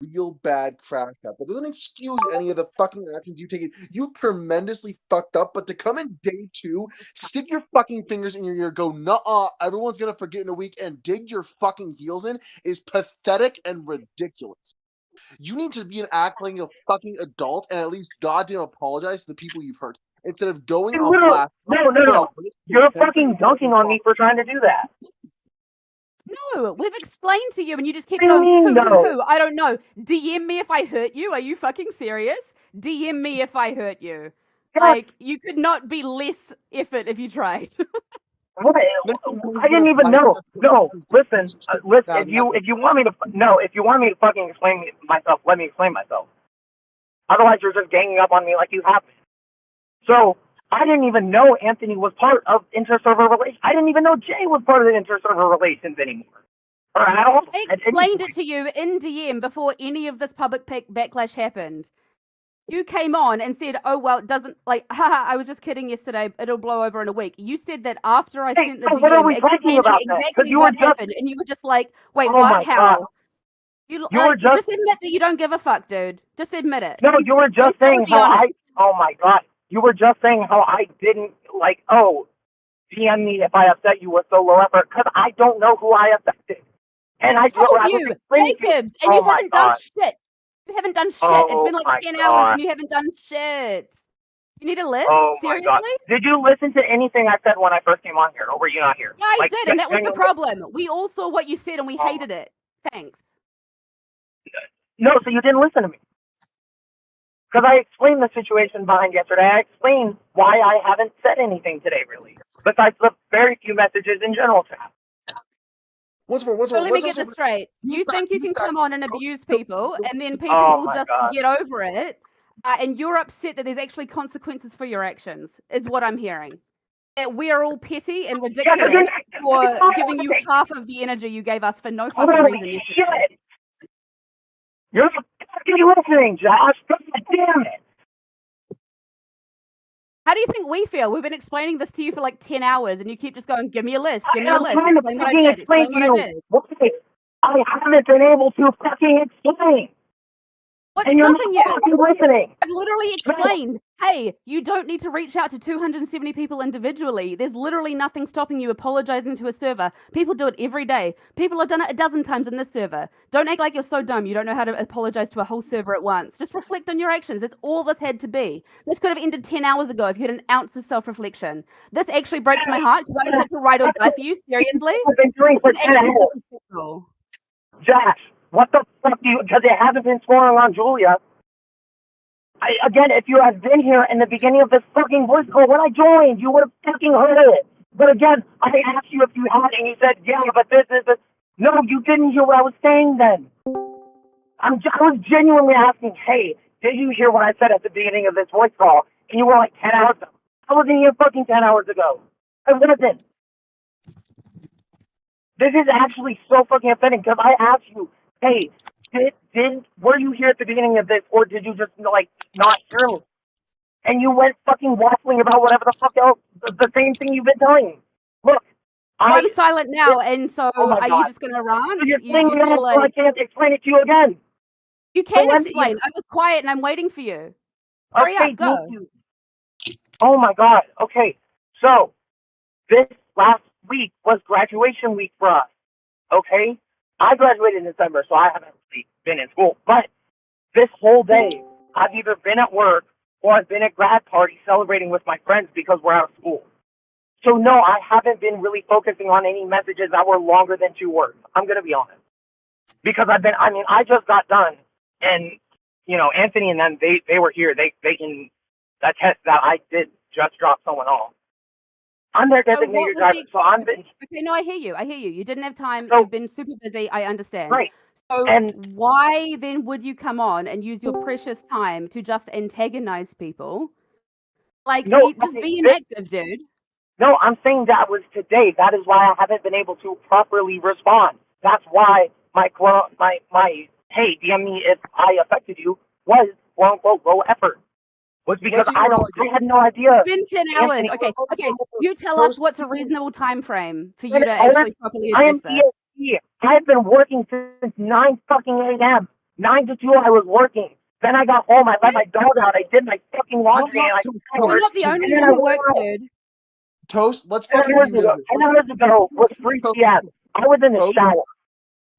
real bad crash out. That doesn't excuse any of the fucking actions you take. You tremendously fucked up, but to come in day two, stick your fucking fingers in your ear, go, nuh-uh, everyone's gonna forget in a week, and dig your fucking heels in is pathetic and ridiculous. You need to be an act like a fucking adult and at least goddamn apologize to the people you've hurt. Instead of going I on literally, blast. no. You're fucking dunking on me for trying to do that. No, we've explained to you and you just keep What do you going, mean, who? I don't know. DM me if I hurt you. Are you fucking serious? DM me if I hurt you. Yeah. Like, you could not be less effort if you tried. What? I didn't even know. No, listen. If you want me to fucking explain myself, let me explain myself. Otherwise, you're just ganging up on me like you have been. So I didn't even know Anthony was part of inter-server relations. I didn't even know Jay was part of the inter-server relations anymore. Or at all. I explained it to you in DM before any of this public backlash happened. You came on and said, oh, well, it doesn't, like, haha, I was just kidding yesterday, it'll blow over in a week. You said that after I sent the DM explaining exactly what happened, and you were just like, wait, what, how? You just admit that you don't give a fuck, dude. Just admit it. No, you were just saying how oh my god, you were just saying how I didn't, like, DM me if I upset you was so low effort, because I don't know who I affected. And I told you, Jacobs, and you haven't done shit. You haven't done shit. It's been like 10 hours and you haven't done shit. You need a list? Seriously? God. Did you listen to anything I said when I first came on here, or were you not here? Yeah, I did, and that was the problem. We all saw what you said and we hated it. Thanks. No, so you didn't listen to me. Because I explained the situation behind yesterday. I explained why I haven't said anything today, really. Besides the very few messages in general chat. Let me get this straight. You think you can come on and abuse people, and then people will just get over it, and you're upset that there's actually consequences for your actions, is what I'm hearing. That we are all petty and ridiculous for giving you half of the energy you gave us for no fucking reason. Shit. You're fucking listening, Josh. God damn it. How do you think we feel? We've been explaining this to you for like 10 hours, and you keep just going, give me a list, give me a list, explain what I did, explain what I did. I haven't been able to fucking explain. What's stopping you? Listening. I've literally explained, hey, you don't need to reach out to 270 people individually. There's literally nothing stopping you apologizing to a server. People do it every day. People have done it a dozen times in this server. Don't act like you're so dumb you don't know how to apologize to a whole server at once. Just reflect on your actions. That's all this had to be. This could have ended 10 hours ago if you had an ounce of self-reflection. This actually breaks my heart because I was such a ride or die for you. Seriously? I've been doing for 10 hours. Josh. What the fuck do you, because it hasn't been scoring on Julia. Again, if you had been here in the beginning of this fucking voice call when I joined, you would have fucking heard it. But again, I asked you if you had, and you said, yeah, but this. No, you didn't hear what I was saying then. I was genuinely asking, hey, did you hear what I said at the beginning of this voice call? And you were like 10 hours ago. I wasn't here fucking 10 hours ago. I wasn't. This is actually so fucking offending because I asked you, hey, were you here at the beginning of this, or did you just, like, not hear me? And you went fucking waffling about whatever the fuck else, the same thing you've been telling me. Look, I'm silent now, and so are you just going to rant? You're saying I can't explain it to you again. You can explain. I was quiet, and I'm waiting for you. Hurry up, go. Oh, my God. Okay, so this last week was graduation week for us, okay? I graduated in December, so I haven't really been in school. But this whole day, I've either been at work or I've been at grad party celebrating with my friends because we're out of school. So, no, I haven't been really focusing on any messages that were longer than 2 words. I'm going to be honest. Because I just got done. And, Anthony and them, they were here. They can attest that I did just drop someone off. I'm their designated driver, so I'm been... Okay, no, I hear you. You didn't have time. You've been super busy. I understand. Right. So why then would you come on and use your precious time to just antagonize people? Like, just be inactive, dude. No, I'm saying that was today. That is why I haven't been able to properly respond. That's why my hey, DM me if I affected you was quote unquote low effort. Was because I had no idea. It's been 10 hours. Okay. You tell us what's a reasonable time frame for you to actually properly address this. I've been working since 9 fucking a.m. 9 to 2, I was working. Then I got home. I let my dog out. I did my fucking laundry, and I You're not the only one who works, dude. Toast, let's 10 fucking hours revisit ago, this. 10 hours ago was 3 p.m. I was in the shower.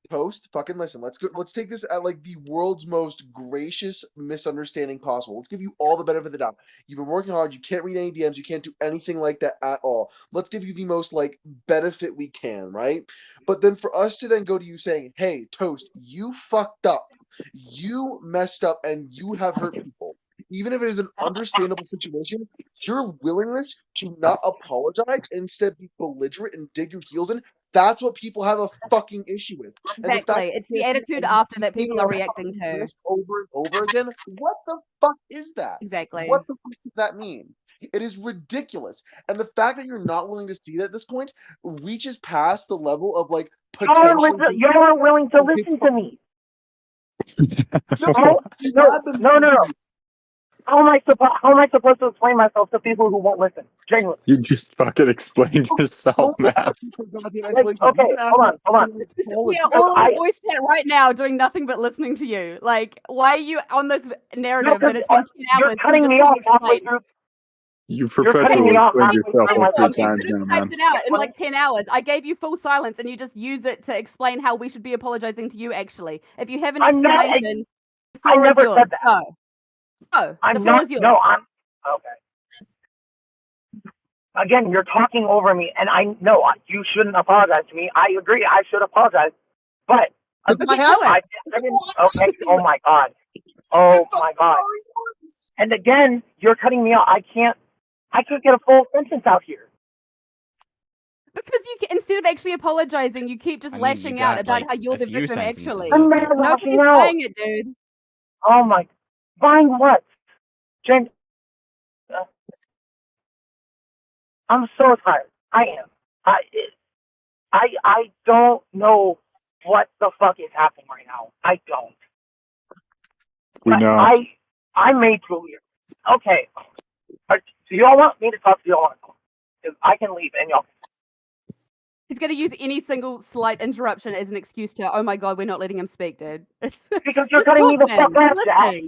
Toast, fucking listen. Let's take this at like the world's most gracious misunderstanding possible. Let's give you all the benefit of the doubt. You've been working hard. You can't read any DMs. You can't do anything like that at all. Let's give you the most like benefit we can, right? But then for us to then go to you saying, "Hey, Toast, you fucked up. You messed up, and you have hurt people." Even if it is an understandable situation, your willingness to not apologize, instead be belligerent and dig your heels in, that's what people have a fucking issue with. And the fact Exactly. It's the attitude after that people are reacting to. this over and over again, what the fuck is that? Exactly. What the fuck does that mean? It is ridiculous. And the fact that you're not willing to see that at this point reaches past the level of like potentially. You're not willing to listen to me. No. How am I supposed to explain myself to people who won't listen? Genuinely. You just fucking explained yourself, man. Okay, hold on. We are all in voice chat right now doing nothing but listening to you. Like, why are you on this narrative that it's been 10 hours? You're cutting me off halfway through. You've perpetually explained yourself like 3 times now, man. It out in like 10 hours. I gave you full silence and you just use it to explain how we should be apologizing to you, actually. If you have an explanation, the floor is yours. Said that. No, I'm not. No, I'm okay. Again, you're talking over me, and I know you shouldn't apologize to me. I agree. I should apologize, but I didn't. Okay. Oh my god. Oh my god. And again, you're cutting me off. I can't get a full sentence out here. Because instead of actually apologizing, you keep just lashing out about how you're the victim. Actually, I'm not lashing out. Saying it, dude. Oh my. Find what? James, I'm so tired. I am. I don't know what the fuck is happening right now. I don't. We know. I made you weird. Okay. So y'all want me to talk to y'all want to talk? Because I can leave and y'all. He's going to use any single slight interruption as an excuse to, oh my god, we're not letting him speak, dude. Because you're cutting me the fuck off, Jack.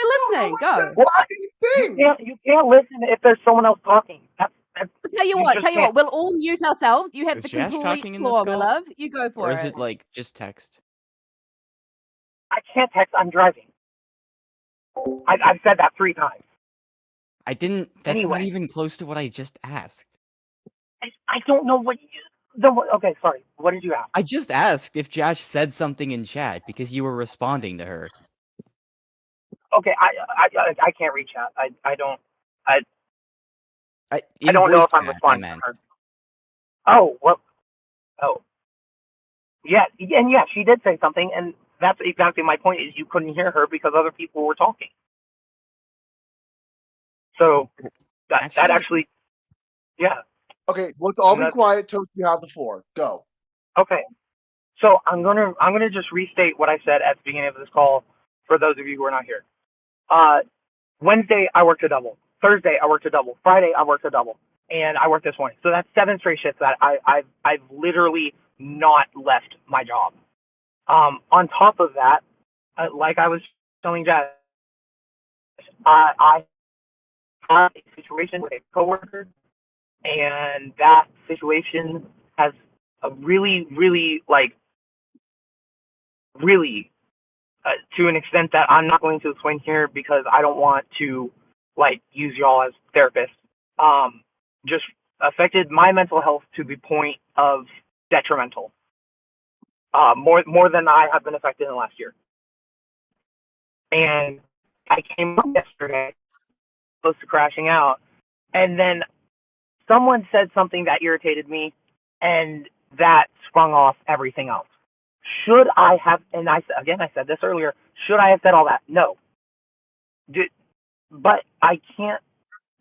You're listening. Go. You can't listen if there's someone else talking. I'll tell you what. We'll all mute ourselves. You have the complete floor, my love. You go for it. Or is it like just text? I can't text. I'm driving. I've said that 3 times. I didn't. That's not even close to what I just asked. I don't know what. Okay, sorry. What did you ask? I just asked if Josh said something in chat because you were responding to her. Okay, I can't reach out. I don't don't know if I'm responding to her. Oh, well. Oh. Yeah, and yeah, she did say something, and that's exactly my point, is you couldn't hear her because other people were talking. So, that actually, yeah. Okay, let's all be quiet. Toast, you have the floor. Go. Okay. So, I'm gonna just restate what I said at the beginning of this call for those of you who are not here. Wednesday, I worked a double. Thursday, I worked a double. Friday, I worked a double. And I worked this morning. So that's 7 straight shifts that I've literally not left my job. On top of that, like I was telling Jess, I had a situation with a coworker, and that situation has a really, to an extent that I'm not going to explain here because I don't want to use y'all as therapists. Just affected my mental health to the point of detrimental. More than I have been affected in the last year. And I came up yesterday close to crashing out, and then someone said something that irritated me, and that sprung off everything else. Should I have, and I said this earlier, should I have said all that? No. But I can't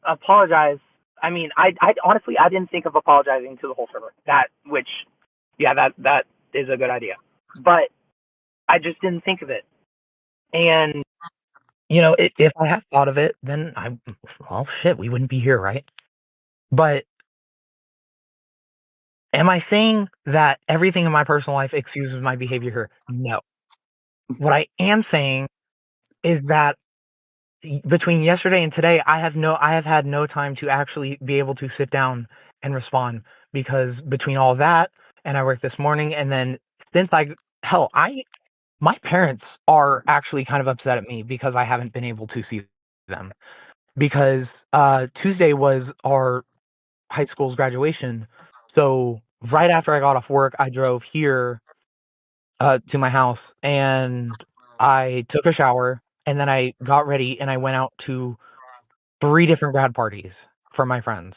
apologize. I mean, I honestly, I didn't think of apologizing to the whole server. That is a good idea. But I just didn't think of it. And, if I had thought of it, then we wouldn't be here, right? But am I saying that everything in my personal life excuses my behavior here? No. What I am saying is that between yesterday and today, I have had no time to actually be able to sit down and respond, because between all that and I worked this morning, and then since my parents are actually kind of upset at me because I haven't been able to see them, because Tuesday was our high school's graduation. So right after I got off work, I drove here to my house, and I took a shower, and then I got ready and I went out to 3 different grad parties for my friends.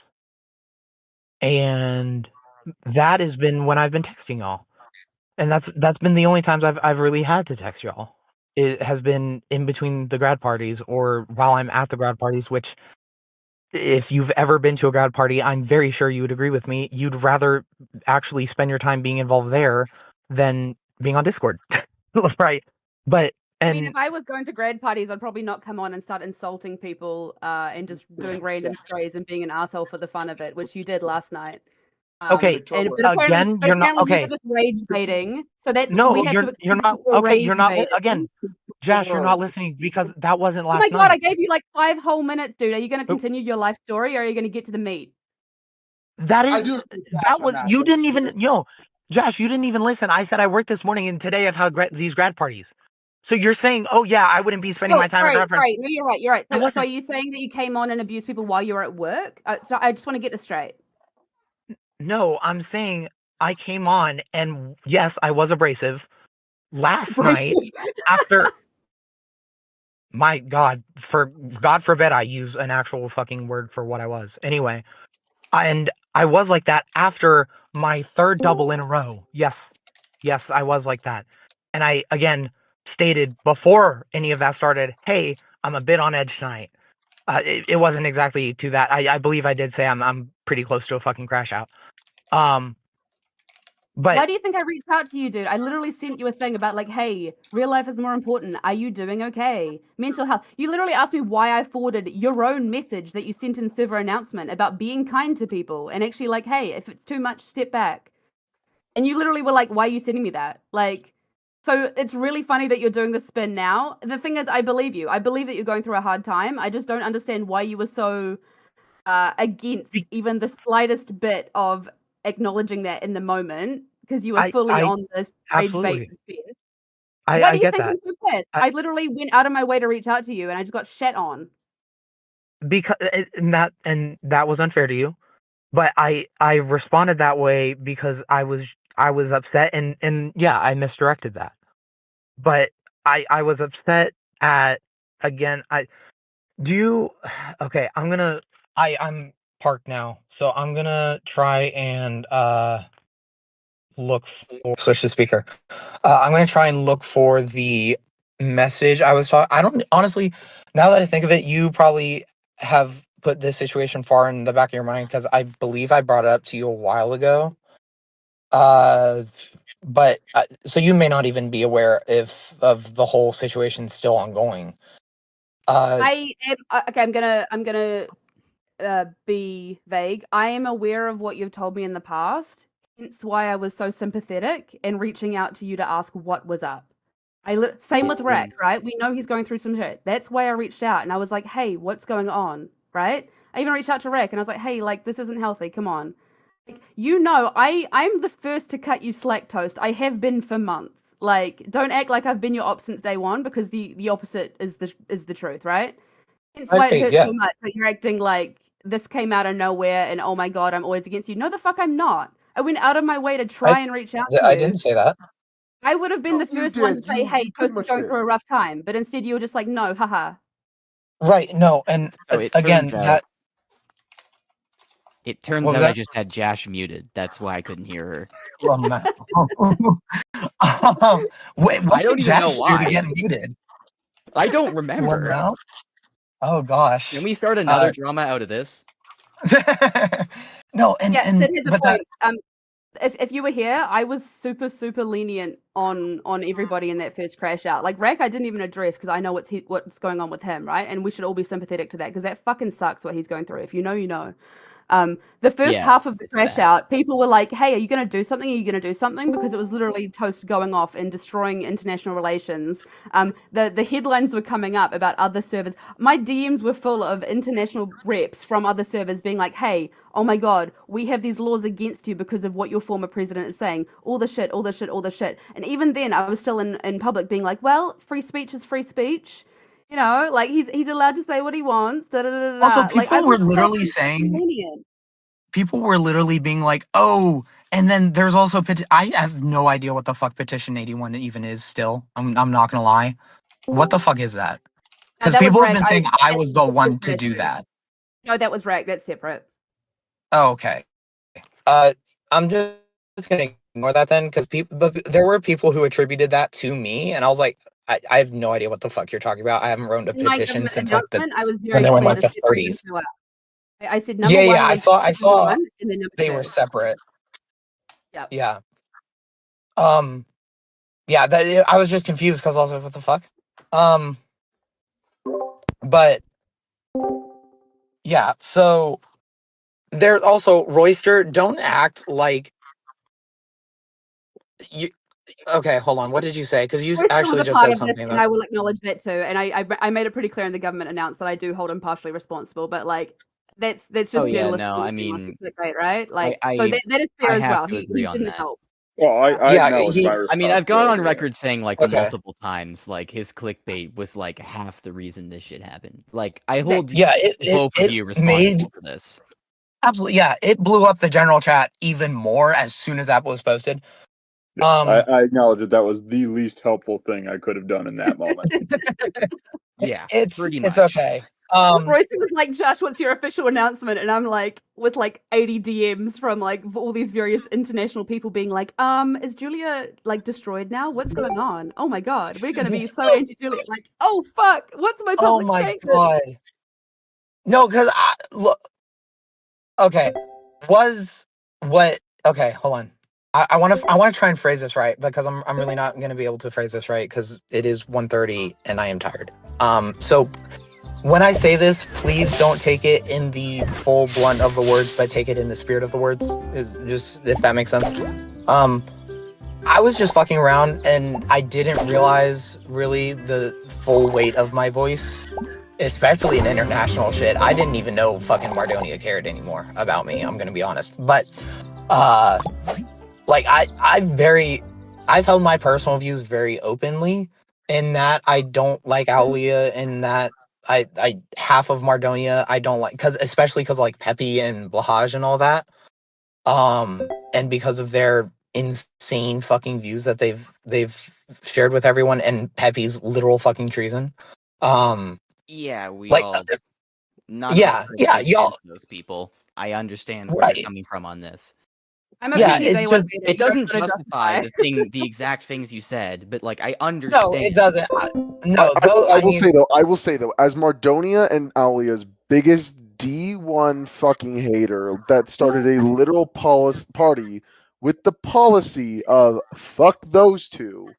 And that has been when I've been texting y'all. And that's been the only times I've really had to text y'all. It has been in between the grad parties or while I'm at the grad parties, which if you've ever been to a grad party, I'm very sure you would agree with me. You'd rather actually spend your time being involved there than being on Discord. Right. But I mean, if I was going to grad parties, I'd probably not come on and start insulting people and just doing random sprays and being an asshole for the fun of it, which you did last night. Okay, But again, you're not apparently okay. you were just rage baiting, so that's No, we have to you're not excuse okay. You're rage not baiting. again, Josh. You're not listening because that wasn't Oh last my god, I night. gave you like 5 whole minutes, dude. Are you going to continue your life story, or are you going to get to the meat? That I is do. that was you didn't even Josh. You didn't even listen. I said I worked this morning and today I've had these grad parties. So you're saying, oh yeah, I wouldn't be spending my time at grad parties. Right. No, you're right. You're right. So are you saying that you came on and abused people while you were at work? So I just want to get this straight. No, I'm saying I came on and yes, I was abrasive last night after. My God, God forbid I use an actual fucking word for what I was. Anyway, and I was like that after my 3rd double in a row. Yes, I was like that. And I, again, stated before any of that started, hey, I'm a bit on edge tonight. It wasn't exactly to that. I believe I did say I'm pretty close to a fucking crash out. But why do you think I reached out to you, dude? I literally sent you a thing about like, hey, real life is more important. Are you doing okay? Mental health. You literally asked me why I forwarded your own message that you sent in server announcement about being kind to people and actually like, hey, if it's too much, step back. And you literally were like, why are you sending me that? Like, so it's really funny that you're doing this spin now. The thing is, I believe you. I believe that you're going through a hard time. I just don't understand why you were so against even the slightest bit of acknowledging that in the moment, because you were fully on this rage bait spin. Why do you think I'm so pissed? I literally went out of my way to reach out to you, and I just got shat on. Because that was unfair to you. But I responded that way because I was upset and yeah, I misdirected that. But I was upset at, again, okay, I'm parked now, so I'm gonna try and look for, switch the speaker. I'm gonna try and look for the message I was talking. I don't honestly, now that I think of it, you probably have put this situation far in the back of your mind because I believe I brought it up to you a while ago. But so you may not even be aware if of the whole situation still ongoing. I am okay. I'm gonna be vague. I am aware of what you've told me in the past. Hence why I was so sympathetic and reaching out to you to ask what was up. Same with Rex, right? We know he's going through some shit. That's why I reached out and I was like, hey, what's going on? Right? I even reached out to Rick and I was like, hey, like this isn't healthy. Come on. Like, I'm the first to cut you slack, Toast. I have been for months. Like, don't act like I've been your op since day one, because the opposite is the truth, right? Hence why it hurts so much that you're acting like this came out of nowhere and oh my god, I'm always against you. No, the fuck I'm not. I went out of my way to try and reach out to you. I didn't say that. I would have been the first one to say, hey, Toast is going through a rough time. But instead you were just like, no, haha. Right, no, and So it again, it turns out I just had Josh muted. That's why I couldn't hear her. Wait, what I don't did even know Josh do why. to get muted? I don't remember. Oh gosh. Can we start another drama out of this? No, Sid has a point. If you were here, I was super, super lenient on everybody in that first crash out. Like Rack, I didn't even address because I know what's going on with him, right? And we should all be sympathetic to that because that fucking sucks what he's going through. If you know, you know. The first Yeah, half of the it's crash bad. out, people were like, "Hey, are you going to do something? Are you going to do something?" Because it was literally toast going off and destroying international relations. The headlines were coming up about other servers. My DMs were full of international reps from other servers being like, "Hey, oh my God, we have these laws against you because of what your former president is saying. All the shit, all the shit, all the shit." And even then, I was still in public being like, "Well, free speech is free speech." You know, like he's allowed to say what he wants. Da, da, da, da, Also, da. Like I people were was so literally saying, lenient. people were literally being like, "Oh," and then there's also I have no idea what the fuck Petition 81 even is. Still, I'm not gonna lie. What the fuck is that? No, Because that was people have rag. been saying I was the one to do that. No, that was rag. That's separate. Oh, okay. I'm just gonna ignore that then, because but there were people who attributed that to me, and I was like, I have no idea what the fuck you're talking about. I haven't wrote a In my petition government since like announcement, I was when very they were in clear like to the separate them 30s. two out. I said number Yeah, one yeah, I legislation number saw one, and then number they two. were separate. Yep. Yeah. Um. Yeah. That I was just confused because I was like, what the fuck? Um. But yeah. So there's also Royster. Don't act like you. Okay, hold on. What did you say? Because you Royster was actually a just part said of this, something and that. I will acknowledge that too. And I made it pretty clear in the government announce that I do hold him partially responsible. But like, that's Oh just yeah, journalistic no, I journalistic mean, clickbait, right? I Like, so I that is I fair as have well. to He agree on didn't that. help. Well, I Yeah, acknowledge my I mean, I've gone on responsibility there. record saying like Okay. multiple times, like his clickbait was like half the reason this shit happened. Like I hold Yeah, both of you responsible for this. absolutely, yeah, it blew up the general chat even more as soon as that was posted. Yeah, I acknowledge that was the least helpful thing I could have done in that moment. Yeah, it's pretty it's much. okay. Royster was like, "Josh, what's your official announcement?" And I'm like, with like 80 DMs from like all these various international people being like, "Is Julia like destroyed now? What's going on? Oh my God, we're gonna be so anti-Julia." Like, oh fuck, what's my Oh public my statement? god. No, because look. Okay, was what? Okay, hold on. I want to try and phrase this right because I'm really not going to be able to phrase this right because it is 1:30 and I am tired. So when I say this, please don't take it in the full blunt of the words, but take it in the spirit of the words. Is just if that makes sense. I was just fucking around and I didn't realize really the full weight of my voice, especially in international shit. I didn't even know fucking Mardonia cared anymore about me, I'm gonna be honest. But like I've held my personal views very openly in that I don't like Aulia, in that I half of Mardonia I don't like, especially because like Pepe and Blahaj and all that. And because of their insane fucking views that they've shared with everyone, and Pepe's literal fucking treason. Yeah, we Like, all not yeah, y'all, against those people. I understand where you're right? coming from on this. I'm a Yeah, PT it's day one just beta. It You don't doesn't gotta justify justify. the exact things you said, but like I no, understand. it doesn't. No, I will mean, say though, as Mardonia and Alia's biggest D1 fucking hater that started a literal party with the policy of fuck those two.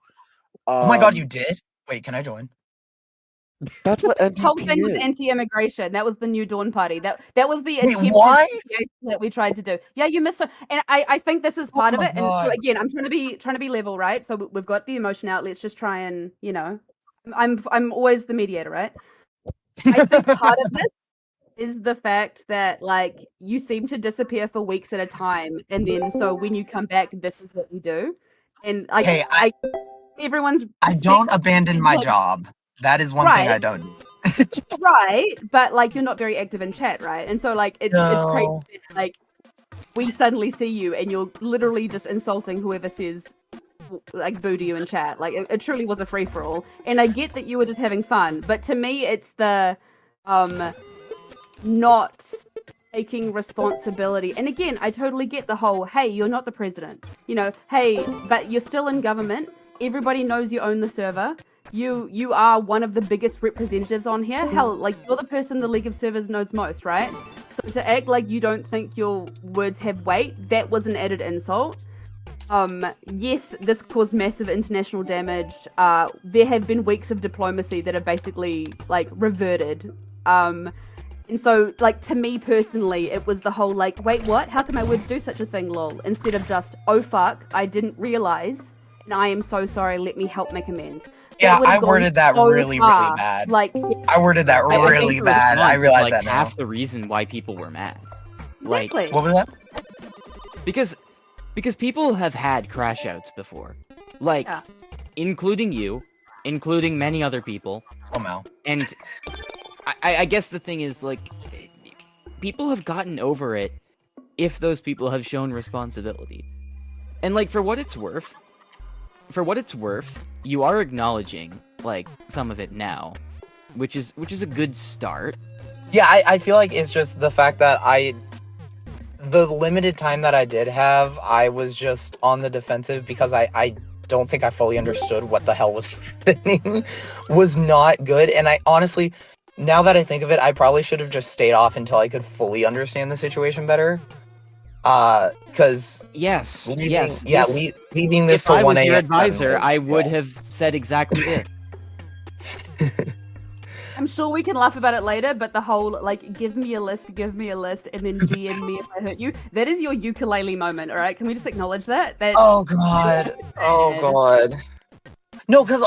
oh my god, you did? Wait, can I join? That's what This whole thing NDP was is. anti-immigration. That was the New Dawn Party. That was the Wait, attempted what? association that we tried to do. Yeah, you missed it, and I think this is Oh part of my it. And so god. again, I'm trying to be level, right? So we've got the emotion out. Let's just try and I'm always the mediator, right? I think part of this is the fact that like you seem to disappear for weeks at a time, and then so when you come back, this is what you do, and like Hey, everyone's I don't perspective abandon is my like job. That is one thing right. I don't do. Right, but like you're not very active in chat, right? And so like it's crazy No. that, like we suddenly see you and you're literally just insulting whoever says like boo to you in chat. Like it truly was a free for all. And I get that you were just having fun, but to me it's the not taking responsibility. And again, I totally get the whole, hey, you're not the president. You know, hey, but you're still in government. Everybody knows you own the server. You are one of the biggest representatives on here. Hell, like you're the person the League of Servers knows most, right? So to act like you don't think your words have weight, that was an added insult. Yes, this caused massive international damage. There have been weeks of diplomacy that have basically like reverted. And so, like, to me personally, it was the whole, like, wait, what? How can my words do such a thing, lol? Instead of just, oh, fuck, I didn't realize, and I am so sorry, let me help make amends. Yeah, would've I gone worded that so really, really far. bad. Like, I worded that I think really the bad. I response is, realize like, that now. half the reason why people were mad. Like, exactly. What was that? because people have had crash outs before. Like, Yeah. including you, including many other people. Oh, no. And I guess the thing is, like, people have gotten over it if those people have shown responsibility. And, like, for what it's worth, you are acknowledging, like, some of it now, which is a good start. Yeah, I feel like it's just the fact that the limited time that I did have, I was just on the defensive because I don't think I fully understood what the hell was happening. Was not good. And I honestly, now that I think of it, I probably should have just stayed off until I could fully understand the situation better. Because Yes, leaving yes. leaving this If to I 1 was your a.m. advisor, I would have said exactly this. I'm sure we can laugh about it later, but the whole, like, give me a list, and then DM me if I hurt you, that is your ukulele moment, alright? Can we just acknowledge that? Oh god. Oh god. No, because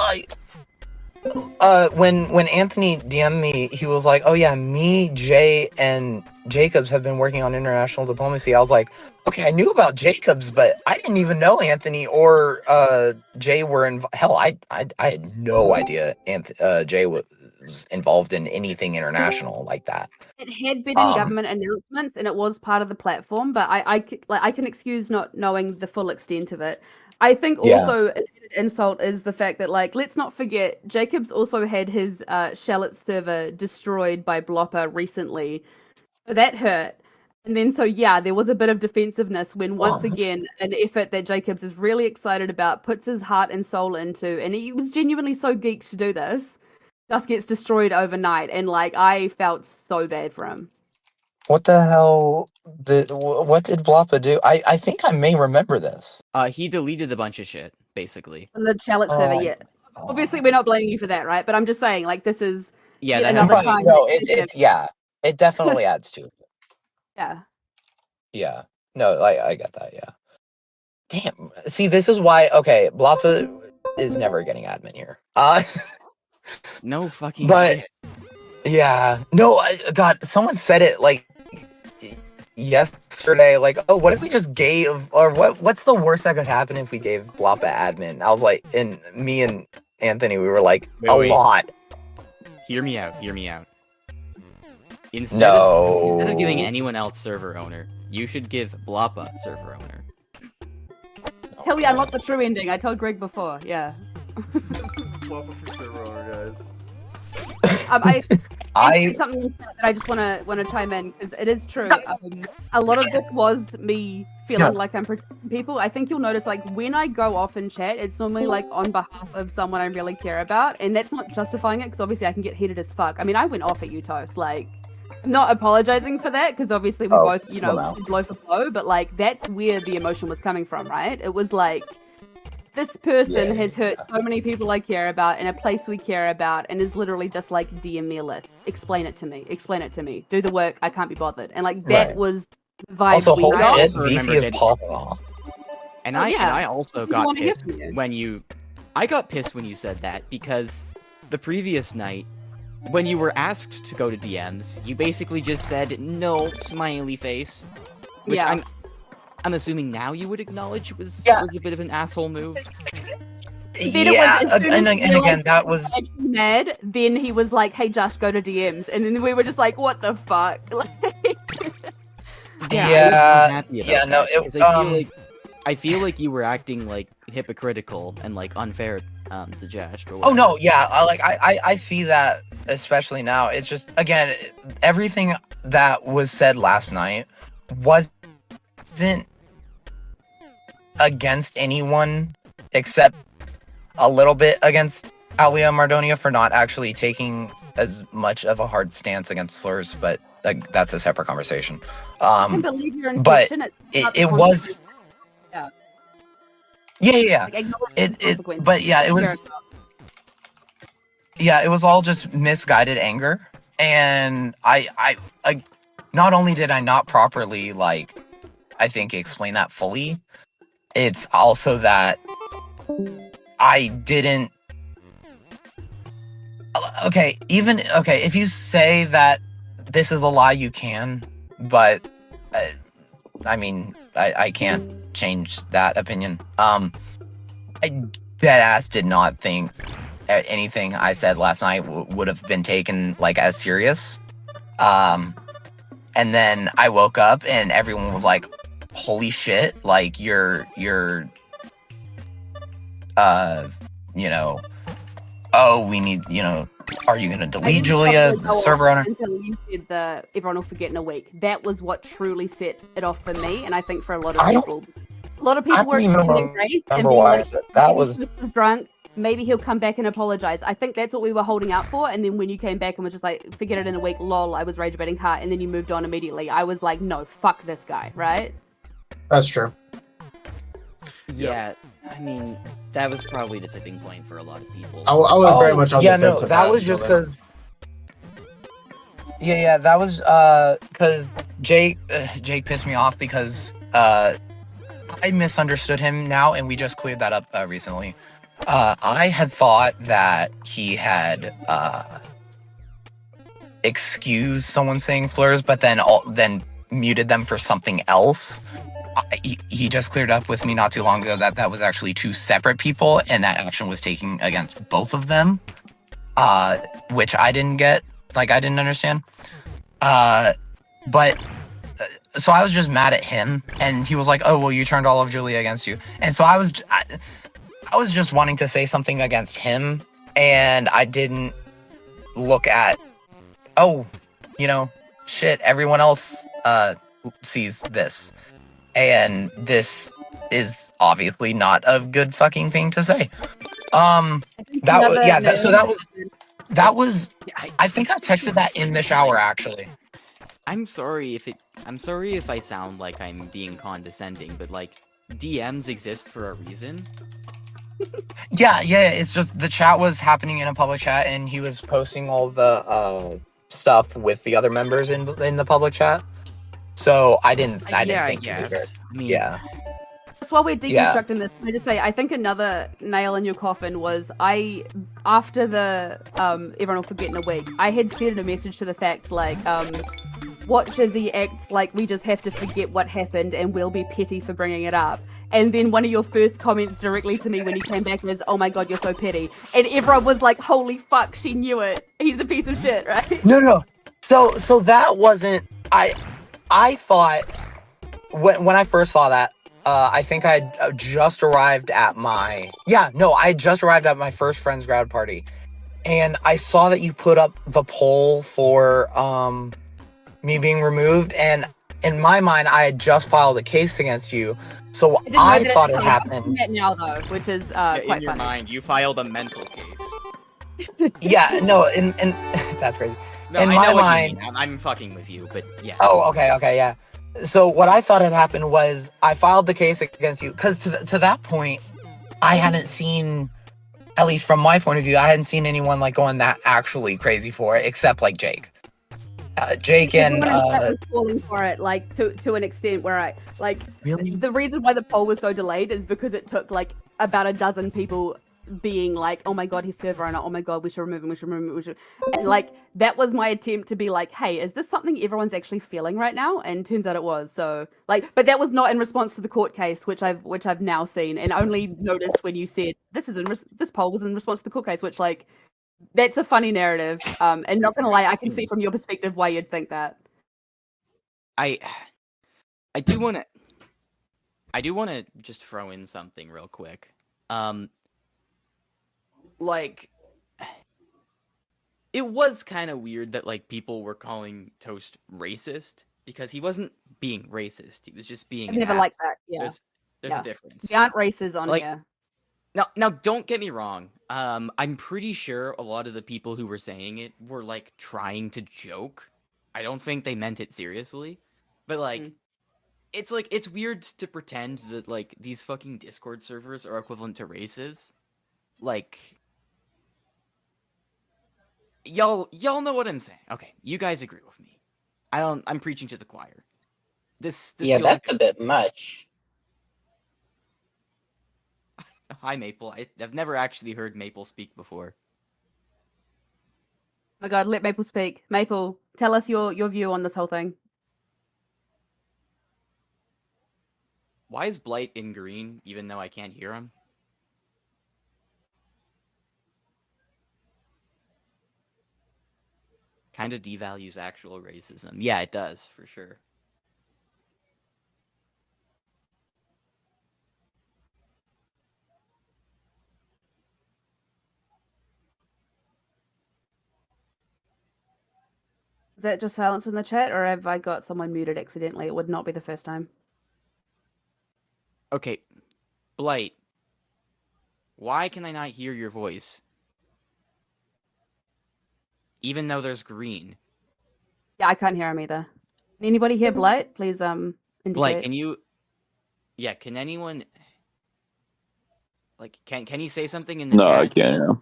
when Anthony DM'd me, he was like, "Oh yeah, me, Jay, and Jacobs have been working on international diplomacy." I was like, "Okay, I knew about Jacobs, but I didn't even know Anthony or Jay were involved." Hell, I had no idea Jay was involved in anything international like that. It had been in government announcements, and it was part of the platform, but I can excuse not knowing the full extent of it. I think also an insult is the fact that, like, let's not forget, Jacobs also had his Shallot server destroyed by Blopper recently. So that hurt. And then, so yeah, there was a bit of defensiveness when, once again, an effort that Jacobs is really excited about, puts his heart and soul into, and he was genuinely so geeked to do this, just gets destroyed overnight. And, like, I felt so bad for him. What the hell? What did Bloppa do? I think I may remember this. He deleted a bunch of shit, basically. On the Shallot server, yeah. Obviously, we're not blaming you for that, right? But I'm just saying, like, this is Yeah, yet that another has Right, time. no, it's yeah, it definitely adds to it. Yeah. Yeah, no, I get that. Yeah. Damn. See, this is why. Okay, Bloppa is never getting admin here. No fucking But shit. yeah, no, God, someone said it like yesterday. Like, oh, what if we just gave, or what's the worst that could happen if we gave Bloppa admin? I was like, and me and Anthony, we were like, Wait. lot. Hear me out. Instead of giving anyone else server owner, you should give Bloppa server owner. Till we unlock the true ending. I told Greg before, yeah. Flopper for server owner, guys. I something that I just want to chime in, because it is true. A lot of this was me feeling like I'm protecting people. I think you'll notice, like, when I go off in chat, it's normally like on behalf of someone I really care about, and that's not justifying it, because obviously I can get heated as fuck. I mean, I went off at you, Toast. Like, I'm not apologizing for that, because obviously we both, you know, blow for blow, but, like, that's where the emotion was coming from, right? It was like, this person has hurt so many people I care about in a place we care about, and is literally just like, DM me a list. Explain it to me. Do the work. I can't be bothered. And, like, that was the vibe Also, we holy got. shit, VC is popping off. And I also got pissed when you said that, because the previous night, when you were asked to go to DMs, you basically just said no, smiley face, which I'm assuming now you would acknowledge was a bit of an asshole move. And again, that was mad. Then he was like, "Hey, Josh, go to DMs," and then we were just like, "What the fuck?" I was unhappy about that, I feel like you were acting like hypocritical and like unfair to Josh. Oh no, yeah, I see that, especially now. It's just, again, everything that was said last night wasn't against anyone except a little bit against Alia Mardonia for not actually taking as much of a hard stance against slurs, but like, that's a separate conversation. I can believe your but intention. it was yeah. But yeah, it was it was all just misguided anger. and I not only did I not properly like, I think explain that fully, it's also that I didn't. Okay, if you say that this is a lie, you can, but I mean, I can't change that opinion. I dead ass did not think anything I said last night would have been taken like as serious. And then I woke up and everyone was like, "Holy shit! Like you're you know, oh, we need, are you gonna delete Julia as the server owner?" Until you said everyone will forget in a week. That was what truly set it off for me, and I think for a lot of people. A lot of people were expecting grace and being like, that was drunk. Maybe he'll come back and apologize. I think that's what we were holding out for. And then when you came back and was just like, forget it in a week, lol, I was rage baiting heart, and then you moved on immediately. I was like, no, fuck this guy, right? That's true. Yeah, I mean, that was probably the tipping point for a lot of people. I was very much on the fence. No, that was just because. Yeah, that was because Jake pissed me off because I misunderstood him now, and we just cleared that up recently. I had thought that he had excused someone saying slurs, but then muted them for something else. He just cleared up with me not too long ago that was actually two separate people, and that action was taken against both of them, which I didn't get. Like, I didn't understand. But so I was just mad at him, and he was like, "Oh, well, you turned all of Julia against you," and so I was just wanting to say something against him, and I didn't look at, oh, shit, everyone else sees this, and this is obviously not a good fucking thing to say. That was. I think I texted that in the shower, actually. I'm sorry if I sound like I'm being condescending, but like, DMs exist for a reason. Yeah, it's just the chat was happening in a public chat, and he was posting all the stuff with the other members in the public chat. So I didn't think to do it. I mean, yeah. Just while we're deconstructing this, can I just say, I think another nail in your coffin was after the everyone will forget in a week, I had sent a message to the fact like, watch as he acts like we just have to forget what happened and we'll be petty for bringing it up. And then one of your first comments directly to me when you came back was, "Oh my god, you're so petty." And everyone was like, "Holy fuck, she knew it. He's a piece of shit," right? No. So that wasn't. I thought when I first saw that, I think I just arrived at my I just arrived at my first friend's grad party, and I saw that you put up the poll for me being removed, and in my mind, I had just filed a case against you, so I thought it happened. Now though, which is quite in your funny. mind, you filed a mental case. Yeah, no, and that's crazy. No, in my mind, I'm fucking with you, but yeah. Oh, okay, yeah. So what I thought had happened was I filed the case against you because to that point, I hadn't seen, at least from my point of view, I hadn't seen anyone like going that actually crazy for it, except like Jake. Jake and falling for it like to an extent where I like really the reason why the poll was so delayed is because it took like about a dozen people being like, "Oh my god, he's server owner, oh my god, we should remove him, and like that was my attempt to be like, "Hey, is this something everyone's actually feeling right now?" And turns out it was. So like, but that was not in response to the court case, which I've now seen and only noticed when you said this poll was in response to the court case, which like that's a funny narrative. And not gonna lie, I can see from your perspective why you'd think that. I do want to just throw in something real quick. Like, it was kind of weird that like people were calling Toast racist because he wasn't being racist. He was just being. I've never liked that. Yeah, there's a difference. We aren't races on here. Now, don't get me wrong. I'm pretty sure a lot of the people who were saying it were like trying to joke. I don't think they meant it seriously, but like, it's weird to pretend that like these fucking Discord servers are equivalent to races. Like, y'all know what I'm saying. Okay, you guys agree with me. I'm preaching to the choir. This yeah, feels that's like a bit much. Hi, Maple. I've never actually heard Maple speak before. Oh my god, let Maple speak. Maple, tell us your view on this whole thing. Why is Blight in green, even though I can't hear him? Kind of devalues actual racism. Yeah, it does, for sure. Is that just silence in the chat, or have I got someone muted accidentally? It would not be the first time. Okay, Blight. Why can I not hear your voice? Even though there's green. Yeah, I can't hear him either. Anybody hear Blight? Please indicate. Blight, can you... Yeah, can anyone... Like, can he say something in the chat? No, I can't hear him.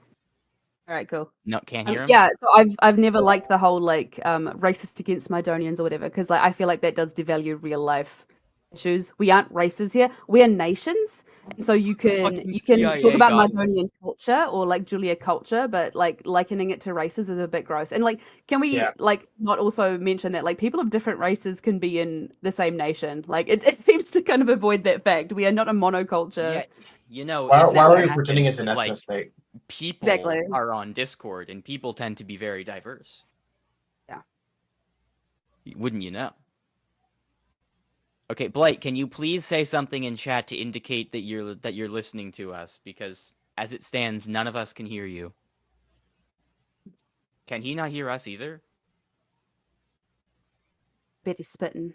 All right, cool. No, can't hear him? Yeah, so I've never liked the whole like racist against Mydonians or whatever, because like I feel like that does devalue real life issues. We aren't races here. We are nations. And so you can CIA talk about got Mydonian culture or like Julia culture, but like likening it to races is a bit gross. And like, can we like not also mention that like people of different races can be in the same nation? Like it seems to kind of avoid that fact. We are not a monoculture. Yeah, you know, Why it's are not we pretending it's an like, ethnic state? people Exactly. are on Discord, and people tend to be very diverse. Yeah. Wouldn't you know? Okay, Blight, can you please say something in chat to indicate that you're listening to us? Because as it stands, none of us can hear you. Can he not hear us either? Betty spitting.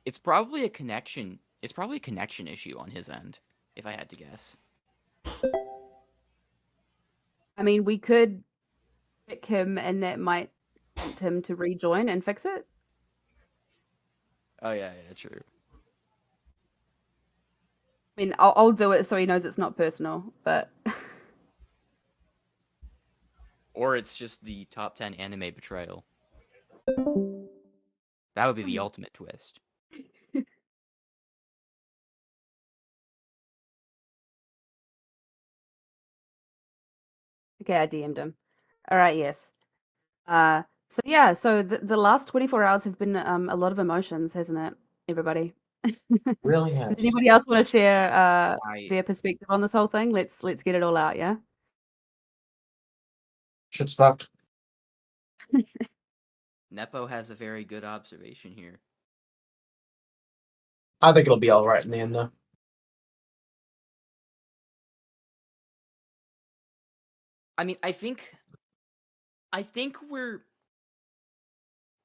It's probably a connection. It's probably a connection issue on his end, if I had to guess. I mean, we could pick him, and that might prompt him to rejoin and fix it. Oh yeah, true. I mean, I'll do it so he knows it's not personal, but Or it's just the top 10 anime betrayal. That would be the ultimate twist. Okay, I DM'd him. All right, yes. So yeah, so the last 24 hours have been a lot of emotions, hasn't it, everybody? Really has. Does anybody else want to share their perspective on this whole thing? Let's get it all out, yeah? Shit's fucked. Nepo has a very good observation here. I think it'll be all right in the end, though. I mean, I think we're...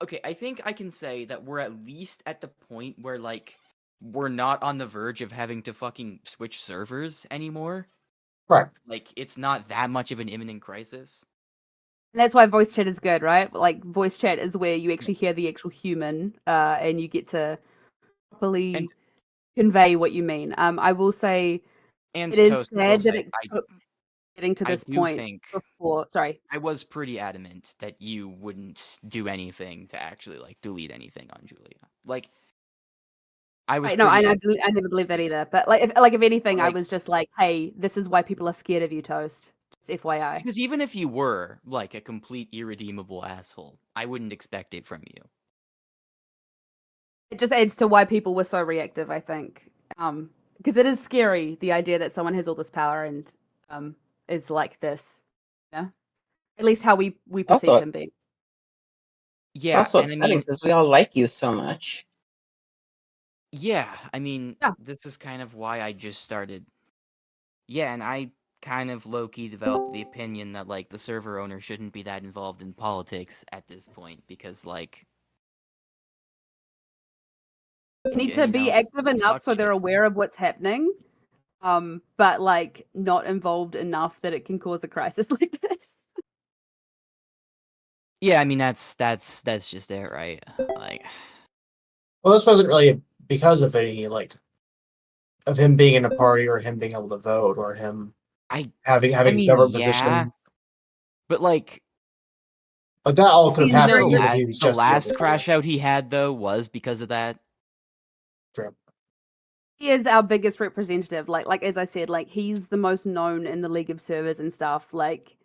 Okay, I think I can say that we're at least at the point where, like, we're not on the verge of having to fucking switch servers anymore. Right. Like, it's not that much of an imminent crisis. And that's why voice chat is good, right? Like, voice chat is where you actually hear the actual human, and you get to properly convey what you mean. I will say it is sad that it took getting to this point before. Sorry. I was pretty adamant that you wouldn't do anything to actually, like, delete anything on Julia. Like, I was... No, I never believed that either. But, if anything, I was just like, hey, this is why people are scared of you, Toast. Just FYI. Because even if you were, like, a complete irredeemable asshole, I wouldn't expect it from you. It just adds to why people were so reactive, I think. Because it is scary, the idea that someone has all this power and is like this. You know? At least how we perceive him being. Yeah, it's also upsetting because we all like you so much. Yeah, I mean, this is kind of why I just started. Yeah, and I kind of low-key developed the opinion that, like, the server owner shouldn't be that involved in politics at this point, because, like... You need to be active enough so they're aware of what's happening, but, like, not involved enough that it can cause a crisis like this. Yeah, I mean, that's just it, right? Like... Well, this wasn't really because of any of him being in a party or him being able to vote or him having government position. But like that all could have happened even if he was the last crash out he had though was because of that. True. He is our biggest representative. Like as I said, like he's the most known in the League of Servers and stuff. Like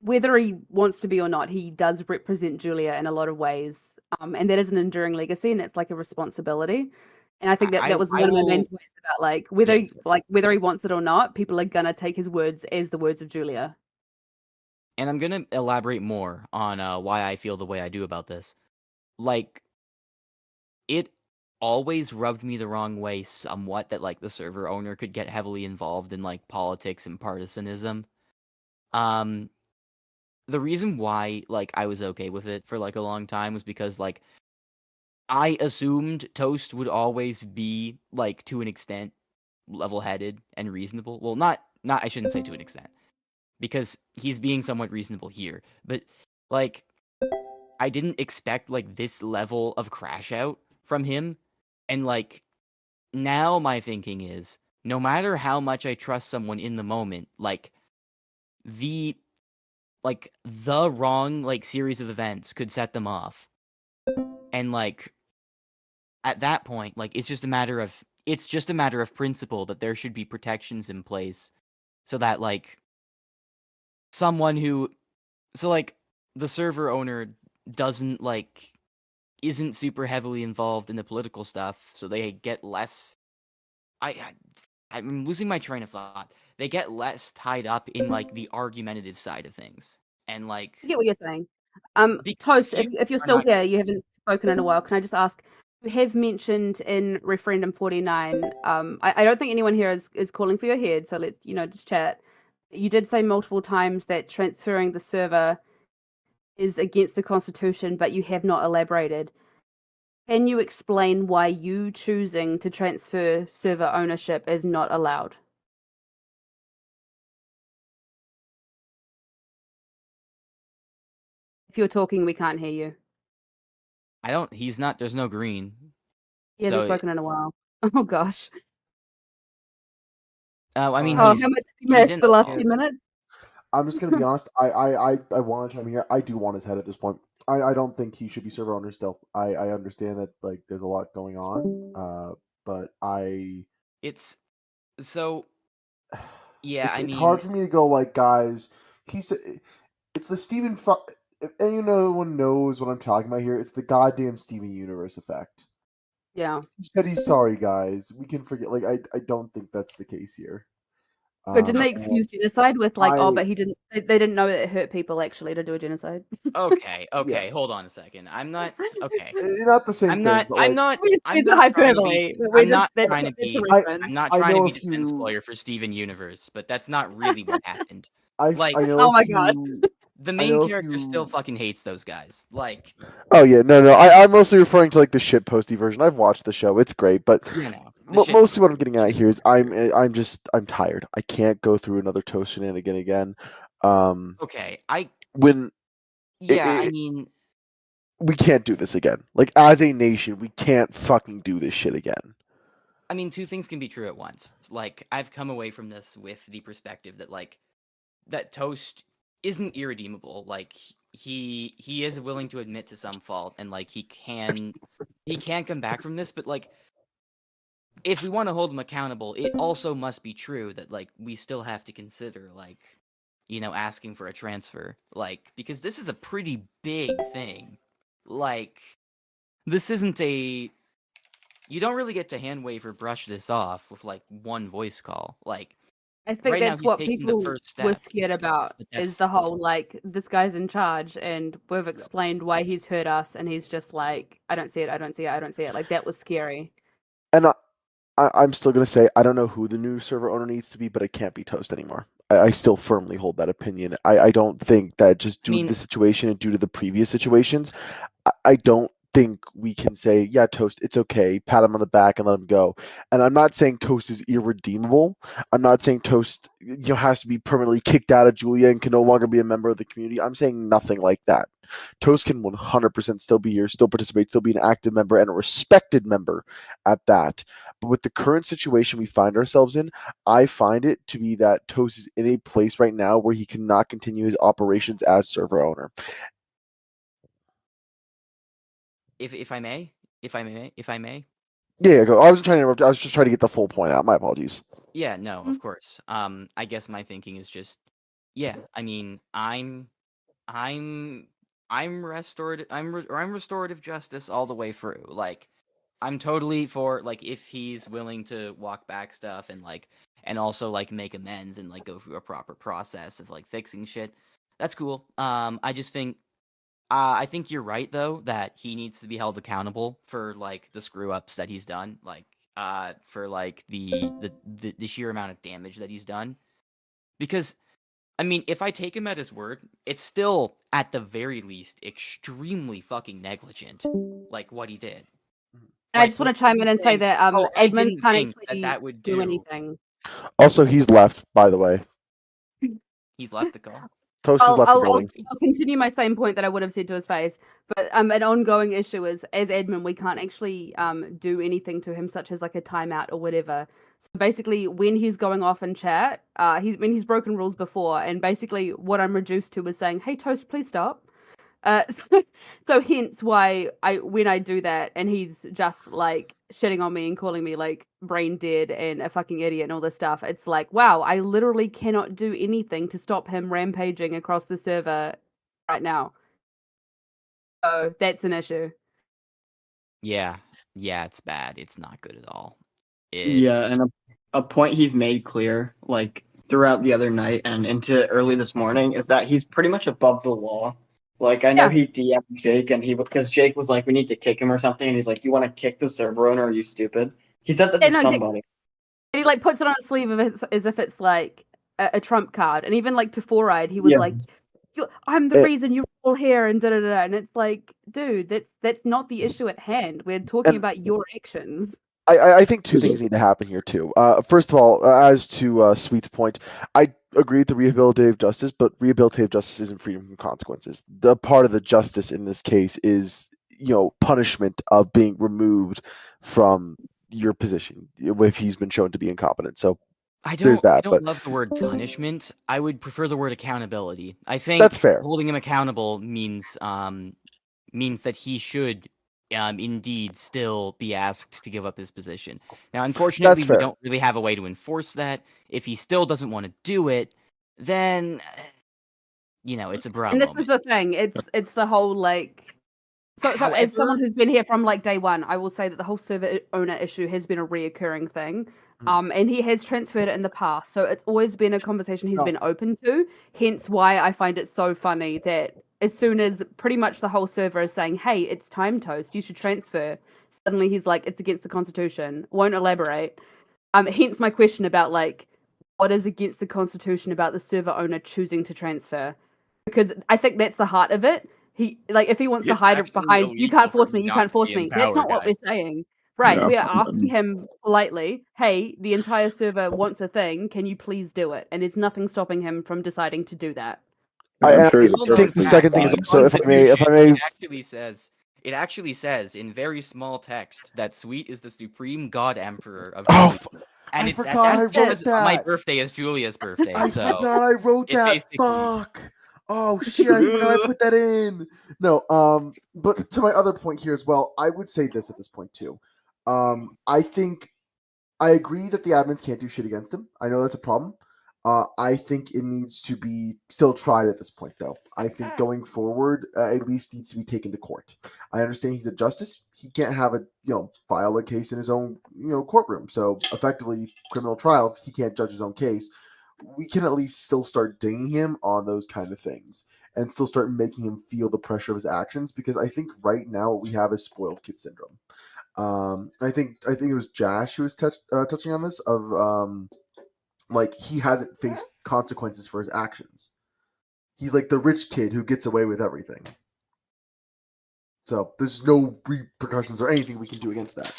whether he wants to be or not, he does represent Julia in a lot of ways. And that is an enduring legacy, and it's like a responsibility. And I think that was one of my main points about like whether he wants it or not, people are gonna take his words as the words of Julia. And I'm gonna elaborate more on why I feel the way I do about this. Like, it always rubbed me the wrong way somewhat that like the server owner could get heavily involved in like politics and partisanism. The reason why like I was okay with it for like a long time was because like I assumed Toast would always be like to an extent level-headed and reasonable. Well, not I shouldn't say to an extent, because he's being somewhat reasonable here. But like I didn't expect like this level of crash out from him. And like now my thinking is no matter how much I trust someone in the moment, like the wrong like series of events could set them off. And like at that point, like it's just a matter of principle that there should be protections in place so that like the server owner doesn't isn't super heavily involved in the political stuff, so they get less I'm losing my train of thought. They get less tied up in like the argumentative side of things. And like I get what you're saying. Toast, if you're still here, you haven't spoken in a while, can I just ask, you have mentioned in referendum 49, I don't think anyone here is calling for your head, so let's just chat. You did say multiple times that transferring the server is against the Constitution, but you have not elaborated. Can you explain why you choosing to transfer server ownership is not allowed? If you're talking, we can't hear you. There's no green. He hasn't spoken in a while. Oh gosh. I mean, how much did you miss the last 2 minutes? I'm just gonna be honest. I want to chime in here. I do want his head at this point. I don't think he should be server owner still. I understand that like there's a lot going on. But it's so yeah. It's hard for me to go like, guys. It's the Steven. If anyone knows what I'm talking about here, it's the goddamn Steven Universe effect. Yeah. He said he's sorry, guys. We can forget. Like I don't think that's the case here. But didn't they excuse genocide with like, but he didn't. They didn't know it hurt people actually to do a genocide. Okay, yeah. Hold on a second. I'm not okay. Not the same thing. I'm not hyperbole. I'm not trying to be defense lawyer for Steven Universe, but that's not really what happened. I know. Oh my god. The main character still fucking hates those guys. Like. Oh yeah, no. I'm mostly referring to like the shitposty version. I've watched the show; it's great, but mostly what I'm getting at here is I'm tired. I can't go through another Toast shenanigan again. Okay, I mean, we can't do this again. Like as a nation, we can't fucking do this shit again. I mean, two things can be true at once. Like I've come away from this with the perspective that like that Toast isn't irredeemable. Like he is willing to admit to some fault, and like he can come back from this. But like, if we want to hold him accountable, it also must be true that like we still have to consider like asking for a transfer, like because this is a pretty big thing. Like this isn't you don't really get to hand wave or brush this off with like one voice call. Like I think that's what people were scared about is the whole like this guy's in charge and we've explained why he's hurt us and he's just like I don't see it. Like that was scary. And I'm still gonna say I don't know who the new server owner needs to be, but it can't be Toast anymore. I still firmly hold that opinion. I don't think that just due to the situation and due to the previous situations, I don't think we can say, yeah, Toast, it's okay, pat him on the back and let him go. And I'm not saying Toast is irredeemable. I'm not saying Toast has to be permanently kicked out of Julia and can no longer be a member of the community. I'm saying nothing like that. Toast can 100% still be here, still participate, still be an active member and a respected member at that. But with the current situation we find ourselves in, I find it to be that Toast is in a place right now where he cannot continue his operations as server owner. If I may. Yeah, go. I wasn't trying to interrupt. I was just trying to get the full point out. My apologies. Yeah, no, of course. I guess my thinking is just, yeah. I mean, I'm restorative. I'm restorative justice all the way through. Like, I'm totally for, like, if he's willing to walk back stuff and also like make amends and like go through a proper process of like fixing shit. That's cool. I just think. I think you're right though that he needs to be held accountable for like the screw ups that he's done, like for like the sheer amount of damage that he's done. Because I mean, if I take him at his word, it's still at the very least extremely fucking negligent, like what he did. I just want to chime in and say that admins can't actually that would do anything. Also, he's left, by the way. He's left the call. Toast has left the building. I'll continue my same point that I would have said to his face, but an ongoing issue is, as admin, we can't actually do anything to him, such as like a timeout or whatever. So basically, when he's going off in chat, he's broken rules before, and basically what I'm reduced to is saying, "Hey, Toast, please stop." So hence why when I do that and he's just like shitting on me and calling me like brain dead and a fucking idiot and all this stuff, it's like, wow, I literally cannot do anything to stop him rampaging across the server right now. So that's an issue. Yeah, it's bad. It's not good at all. Yeah, and a point he's made clear, like throughout the other night and into early this morning, is that he's pretty much above the law. Like, I know he DM'd Jake, and because Jake was like, we need to kick him or something, and he's like, you want to kick the server owner? Are you stupid? He said that to somebody. And he like puts it on his sleeve as if it's like a trump card. And even like to Four-Eyed, he was like, I'm the reason you're all here and da-da-da. And it's like, dude, that's not the issue at hand. We're talking about your actions. I think two things need to happen here too. First of all, as to Sweet's point, I agree with the rehabilitative justice, but rehabilitative justice isn't freedom from consequences. The part of the justice in this case is, punishment of being removed from your position if he's been shown to be incompetent. So there's that. I don't love the word punishment. I would prefer the word accountability. I think that's fair. Holding him accountable means that he should indeed still be asked to give up his position. Now, unfortunately, we don't really have a way to enforce that. If he still doesn't want to do it, then it's a brown. And this is the thing. It's the whole like. So as someone who's been here from like day one, I will say that the whole server owner issue has been a reoccurring thing. And he has transferred it in the past. So it's always been a conversation he's been open to. Hence why I find it so funny that as soon as pretty much the whole server is saying, hey, it's time, Toast, you should transfer, suddenly he's like, it's against the Constitution. Won't elaborate. Hence my question about like, what is against the Constitution about the server owner choosing to transfer? Because I think that's the heart of it. He like if he wants to hide it behind, you can't force me, you can't force me. That's not what we're saying. Right, Yeah. we are asking him politely, hey, the entire server wants a thing, can you please do it? And there's nothing stopping him from deciding to do that. I think the second thing is also, if I may, it actually says in very small text that Sweet is the supreme god emperor of and I forgot I wrote that. My birthday is Julia's birthday. I forgot I wrote that. Fuck. Oh shit! I forgot I put that in. No, but to my other point here as well, I would say this at this point too. I think I agree that the admins can't do shit against him. I know that's a problem. I think it needs to be still tried at this point, though. I think going forward, at least needs to be taken to court. I understand he's a justice. He can't have file a case in his own, courtroom. So effectively, criminal trial, he can't judge his own case. We can at least still start dinging him on those kind of things and still start making him feel the pressure of his actions, because I think right now what we have is spoiled kid syndrome. I think it was Josh who was touching on this of like he hasn't faced consequences for his actions. He's like the rich kid who gets away with everything. So there's no repercussions or anything we can do against that.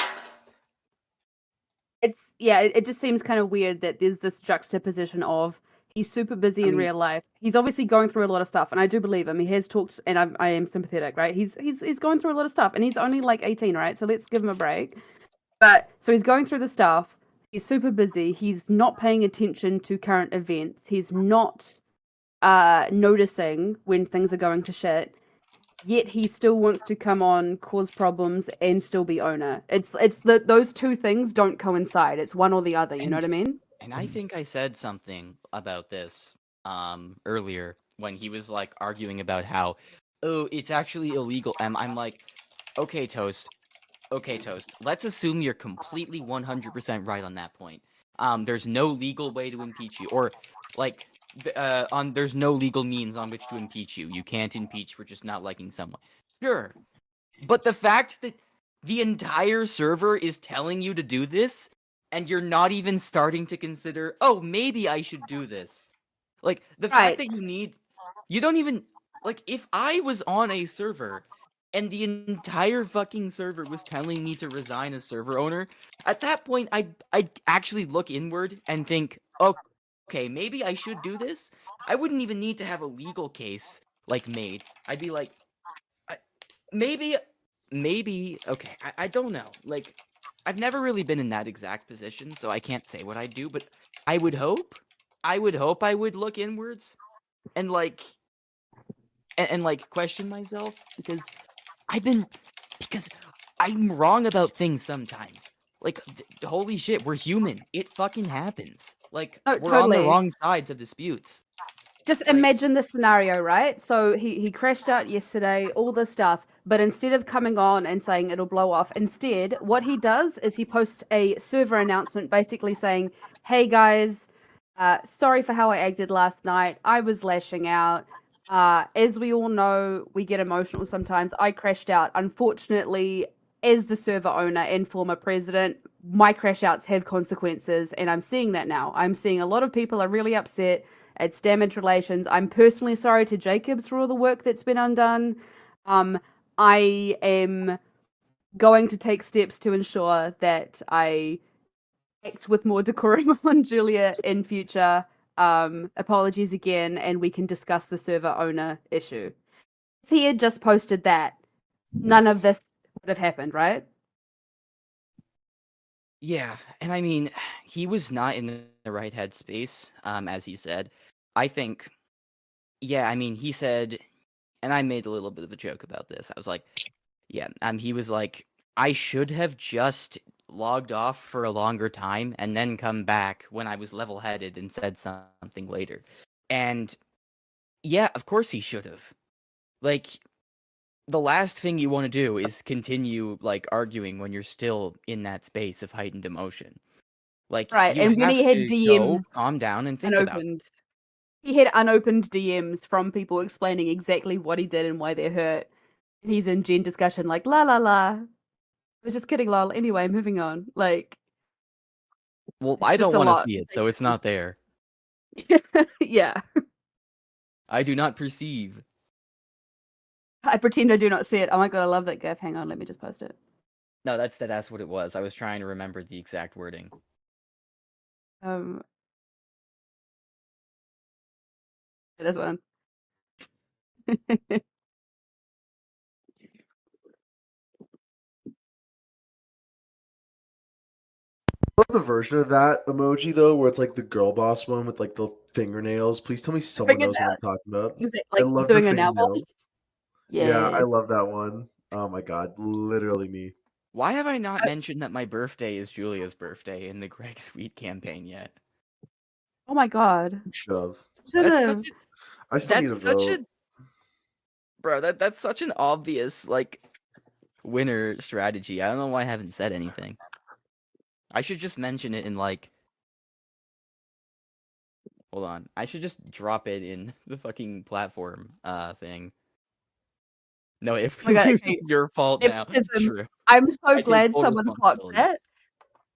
It just seems kind of weird that there's this juxtaposition of He's super busy in real life. He's obviously going through a lot of stuff, and I do believe him. He has talked, and I am sympathetic, right? He's going through a lot of stuff, and he's only like 18, right? So let's give him a break. But so he's going through the stuff. He's super busy. He's not paying attention to current events. He's not noticing when things are going to shit. Yet he still wants to come on, cause problems, and still be owner. It's those two things don't coincide. It's one or the other. You know what I mean? And I think I said something about this earlier when he was like arguing about how, oh, it's actually illegal. And I'm like, okay, Toast. Let's assume you're completely 100% right on that point. There's no legal way to impeach you, or like, there's no legal means on which to impeach you. You can't impeach for just not liking someone. Sure, but the fact that the entire server is telling you to do this, and you're not even starting to consider, oh, maybe I should do this. Like, the fact that you don't even, like, if I was on a server and the entire fucking server was telling me to resign as server owner, at that point, I'd actually look inward and think, okay, maybe I should do this. I wouldn't even need to have a legal case, like, made. I'd be like, maybe, okay, I don't know. Like, I've never really been in that exact position, so I can't say what I'd do, but I would hope I would look inwards and, like, like, question myself, because I'm wrong about things sometimes. Like, holy shit, we're human. It fucking happens. Like, we're on the wrong sides of disputes. Just imagine this scenario, right? So he crashed out yesterday, all this stuff, but instead of coming on and saying it'll blow off, instead, what he does is he posts a server announcement basically saying, hey guys, sorry for how I acted last night. I was lashing out. As we all know, we get emotional sometimes. I crashed out. Unfortunately, as the server owner and former president, my crash outs have consequences, and I'm seeing that now. I'm seeing a lot of people are really upset. It's damaged relations. I'm personally sorry to Jacobs for all the work that's been undone. I am going to take steps to ensure that I act with more decorum on Julia in future. Apologies again, and we can discuss the server owner issue. If he had just posted that, none of this would have happened, right? Yeah, and I mean, he was not in the right headspace, as he said. I think, yeah, I mean, he said, and I made a little bit of a joke about this. I was like, yeah, he was like, I should have just logged off for a longer time and then come back when I was level-headed and said something later. And yeah, of course he should have. Like, the last thing you want to do is continue, like, arguing when you're still in that space of heightened emotion. Like, right, and when he had DMs, calm down and think about it. He had unopened DMs from people explaining exactly what he did and why they're hurt. And he's in gen discussion like, la la la. I was just kidding, lol. Anyway, moving on. Like, well, I don't want to see it, so it's not there. Yeah. I do not perceive. I pretend I do not see it. Oh my god, I love that gif. Hang on, let me just post it. No, that's what it was. I was trying to remember the exact wording. This one. I love the version of that emoji though, where it's like the girl boss one with like the fingernails. Please tell me someone knows what I'm talking about. Like, I love the fingernails. Yeah, I love that one. Oh my god, literally me. Why have I not mentioned that my birthday is Julia's birthday in the Greg Sweet campaign yet? Oh my god. Shove. I still need a vote. Bro, that's such an obvious, like, winner strategy. I don't know why I haven't said anything. I should just mention it in, like... Hold on. I should just drop it in the fucking platform thing. No, if it's your fault now. True. I'm so glad someone clocked that.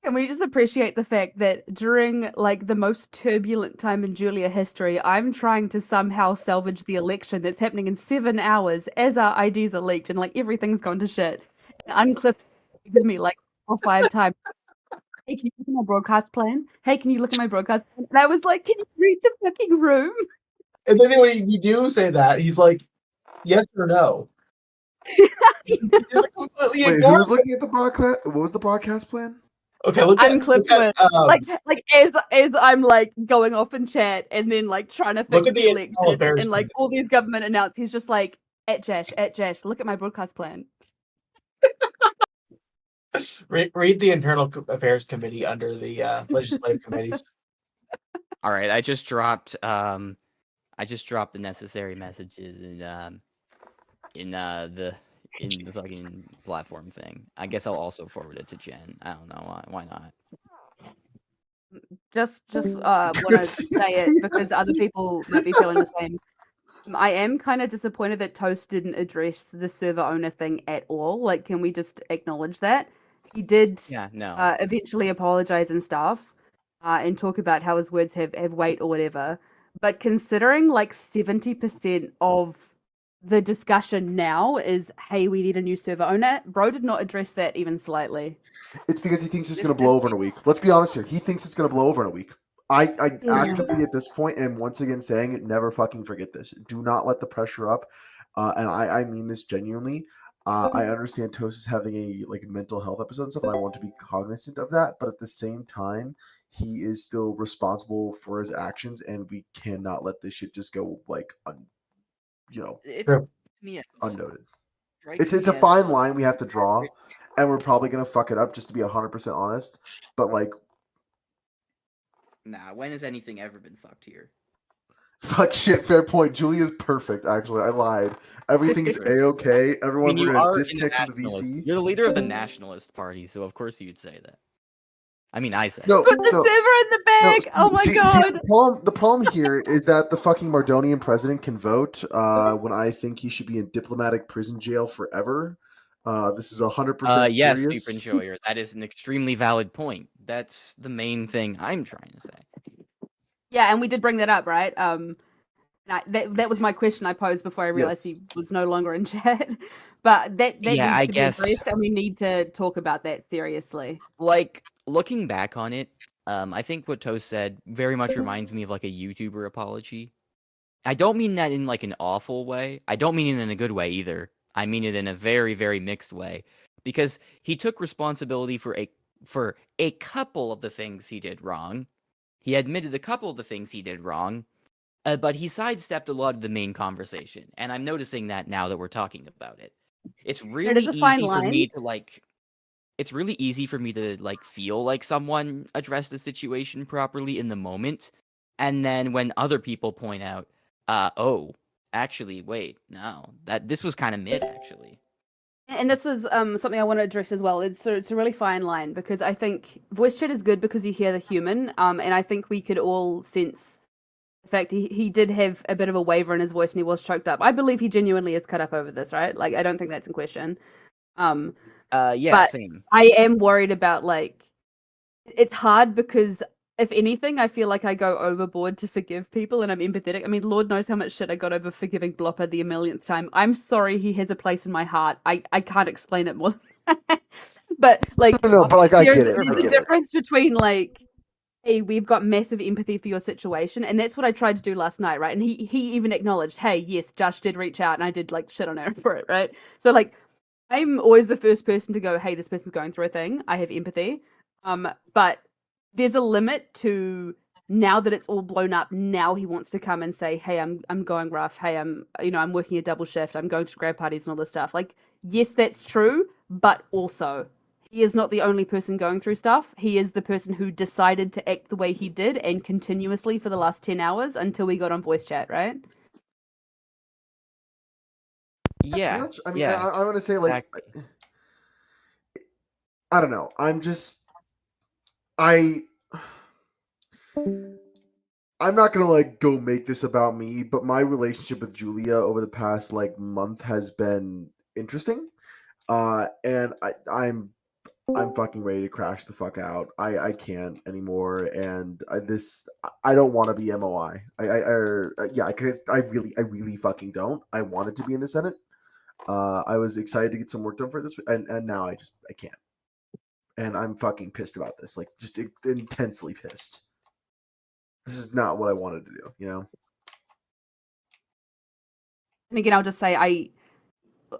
Can we just appreciate the fact that during, like, the most turbulent time in Julia history, I'm trying to somehow salvage the election that's happening in 7 hours as our IDs are leaked and, like, everything's gone to shit. And Unclipped gives me, like, 4 or 5 times. Hey, can you look at my broadcast plan? Hey, can you look at my broadcast plan? And I was like, can you read the fucking room? And then when you do say that, he's like, yes or no. He just completely Wait, ignores who's looking at the broadcast? What was the broadcast plan? Okay, look at like as I'm like going off in chat and then like trying to fix the election and like all these government announcements. He's just like at Jash, look at my broadcast plan. Read the Internal Affairs Committee under the legislative committees. All right, I just dropped the necessary messages in the fucking platform thing. I guess I'll also forward it to Jen. I don't know why not. Just want to say it because other people might be feeling the same. I am kind of disappointed that Toast didn't address the server owner thing at all. Like, can we just acknowledge that? He did eventually apologize and stuff and talk about how his words have weight or whatever. But considering like 70% of the discussion now is, hey, we need a new server owner, bro did not address that even slightly. It's because he thinks it's going to blow over in a week. Let's be honest here. He thinks it's going to blow over in a week. I actively at this point am once again saying it, never fucking forget this. Do not let the pressure up. And I mean this genuinely. I understand Toast is having a mental health episode and stuff, and I want to be cognizant of that. But at the same time, he is still responsible for his actions, and we cannot let this shit just go unnoted. It's a fine line we have to draw, and we're probably gonna fuck it up, just to be 100% honest. But nah, when has anything ever been fucked here? Fuck shit, fair point. Julia's perfect, actually. I lied. Everything's A-okay. Everyone, we're gonna disconnect from the VC. You're the leader of the Nationalist Party, so of course you'd say that. I mean, I say. Put the server in the bag! Oh my god! The problem here is that the fucking Mardonian president can vote when I think he should be in diplomatic prison jail forever. This is 100% yes, serious. Super Enjoyer. That is an extremely valid point. That's the main thing I'm trying to say. Yeah, and we did bring that up, right? That was my question I posed before I realized he was no longer in chat. But that needs to be addressed, and we need to talk about that seriously. Like, looking back on it, I think what Toast said very much reminds me of like a YouTuber apology. I don't mean that in like an awful way. I don't mean it in a good way either. I mean it in a very, very mixed way. Because he took responsibility for a couple of the things he did wrong. He admitted a couple of the things he did wrong, but he sidestepped a lot of the main conversation. And I'm noticing that now that we're talking about it. It's really easy for me to like... It's really easy for me to like feel like someone addressed the situation properly in the moment. And then when other people point out, oh, actually, wait, no, this was kind of mid, actually. And this is something I want to address as well. It's a really fine line because I think voice chat is good because you hear the human, and I think we could all sense the fact he did have a bit of a waver in his voice and he was choked up. I believe he genuinely is cut up over this, right? Like, I don't think that's in question. Yeah, same. I am worried about like, it's hard because if anything, I feel like I go overboard to forgive people and I'm empathetic. I mean, Lord knows how much shit I got over forgiving Blopper the 1,000,000th time. I'm sorry he has a place in my heart. I can't explain it more than that. But like, no, but like I get it. There's a difference between like, hey, we've got massive empathy for your situation, and that's what I tried to do last night, right? And he even acknowledged, hey, yes, Josh did reach out and I did like shit on her for it, right? So like, I'm always the first person to go, hey, this person's going through a thing. I have empathy. But there's a limit to now that it's all blown up. Now he wants to come and say, hey, I'm going rough. Hey, I'm working a double shift. I'm going to grad parties and all this stuff. Like, yes, that's true. But also, he is not the only person going through stuff. He is the person who decided to act the way he did and continuously for the last 10 hours until we got on voice chat, right? Yeah. I mean, I'm going to say like, I don't know. I'm not gonna like go make this about me, but my relationship with Julia over the past like month has been interesting, and I'm fucking ready to crash the fuck out. I can't anymore, and I don't want to be MOI. Because I really fucking don't. I wanted to be in the Senate. I was excited to get some work done for this, and now I can't. and I'm fucking pissed about this. Like, just intensely pissed. This is not what I wanted to do, you know? And again, I'll just say,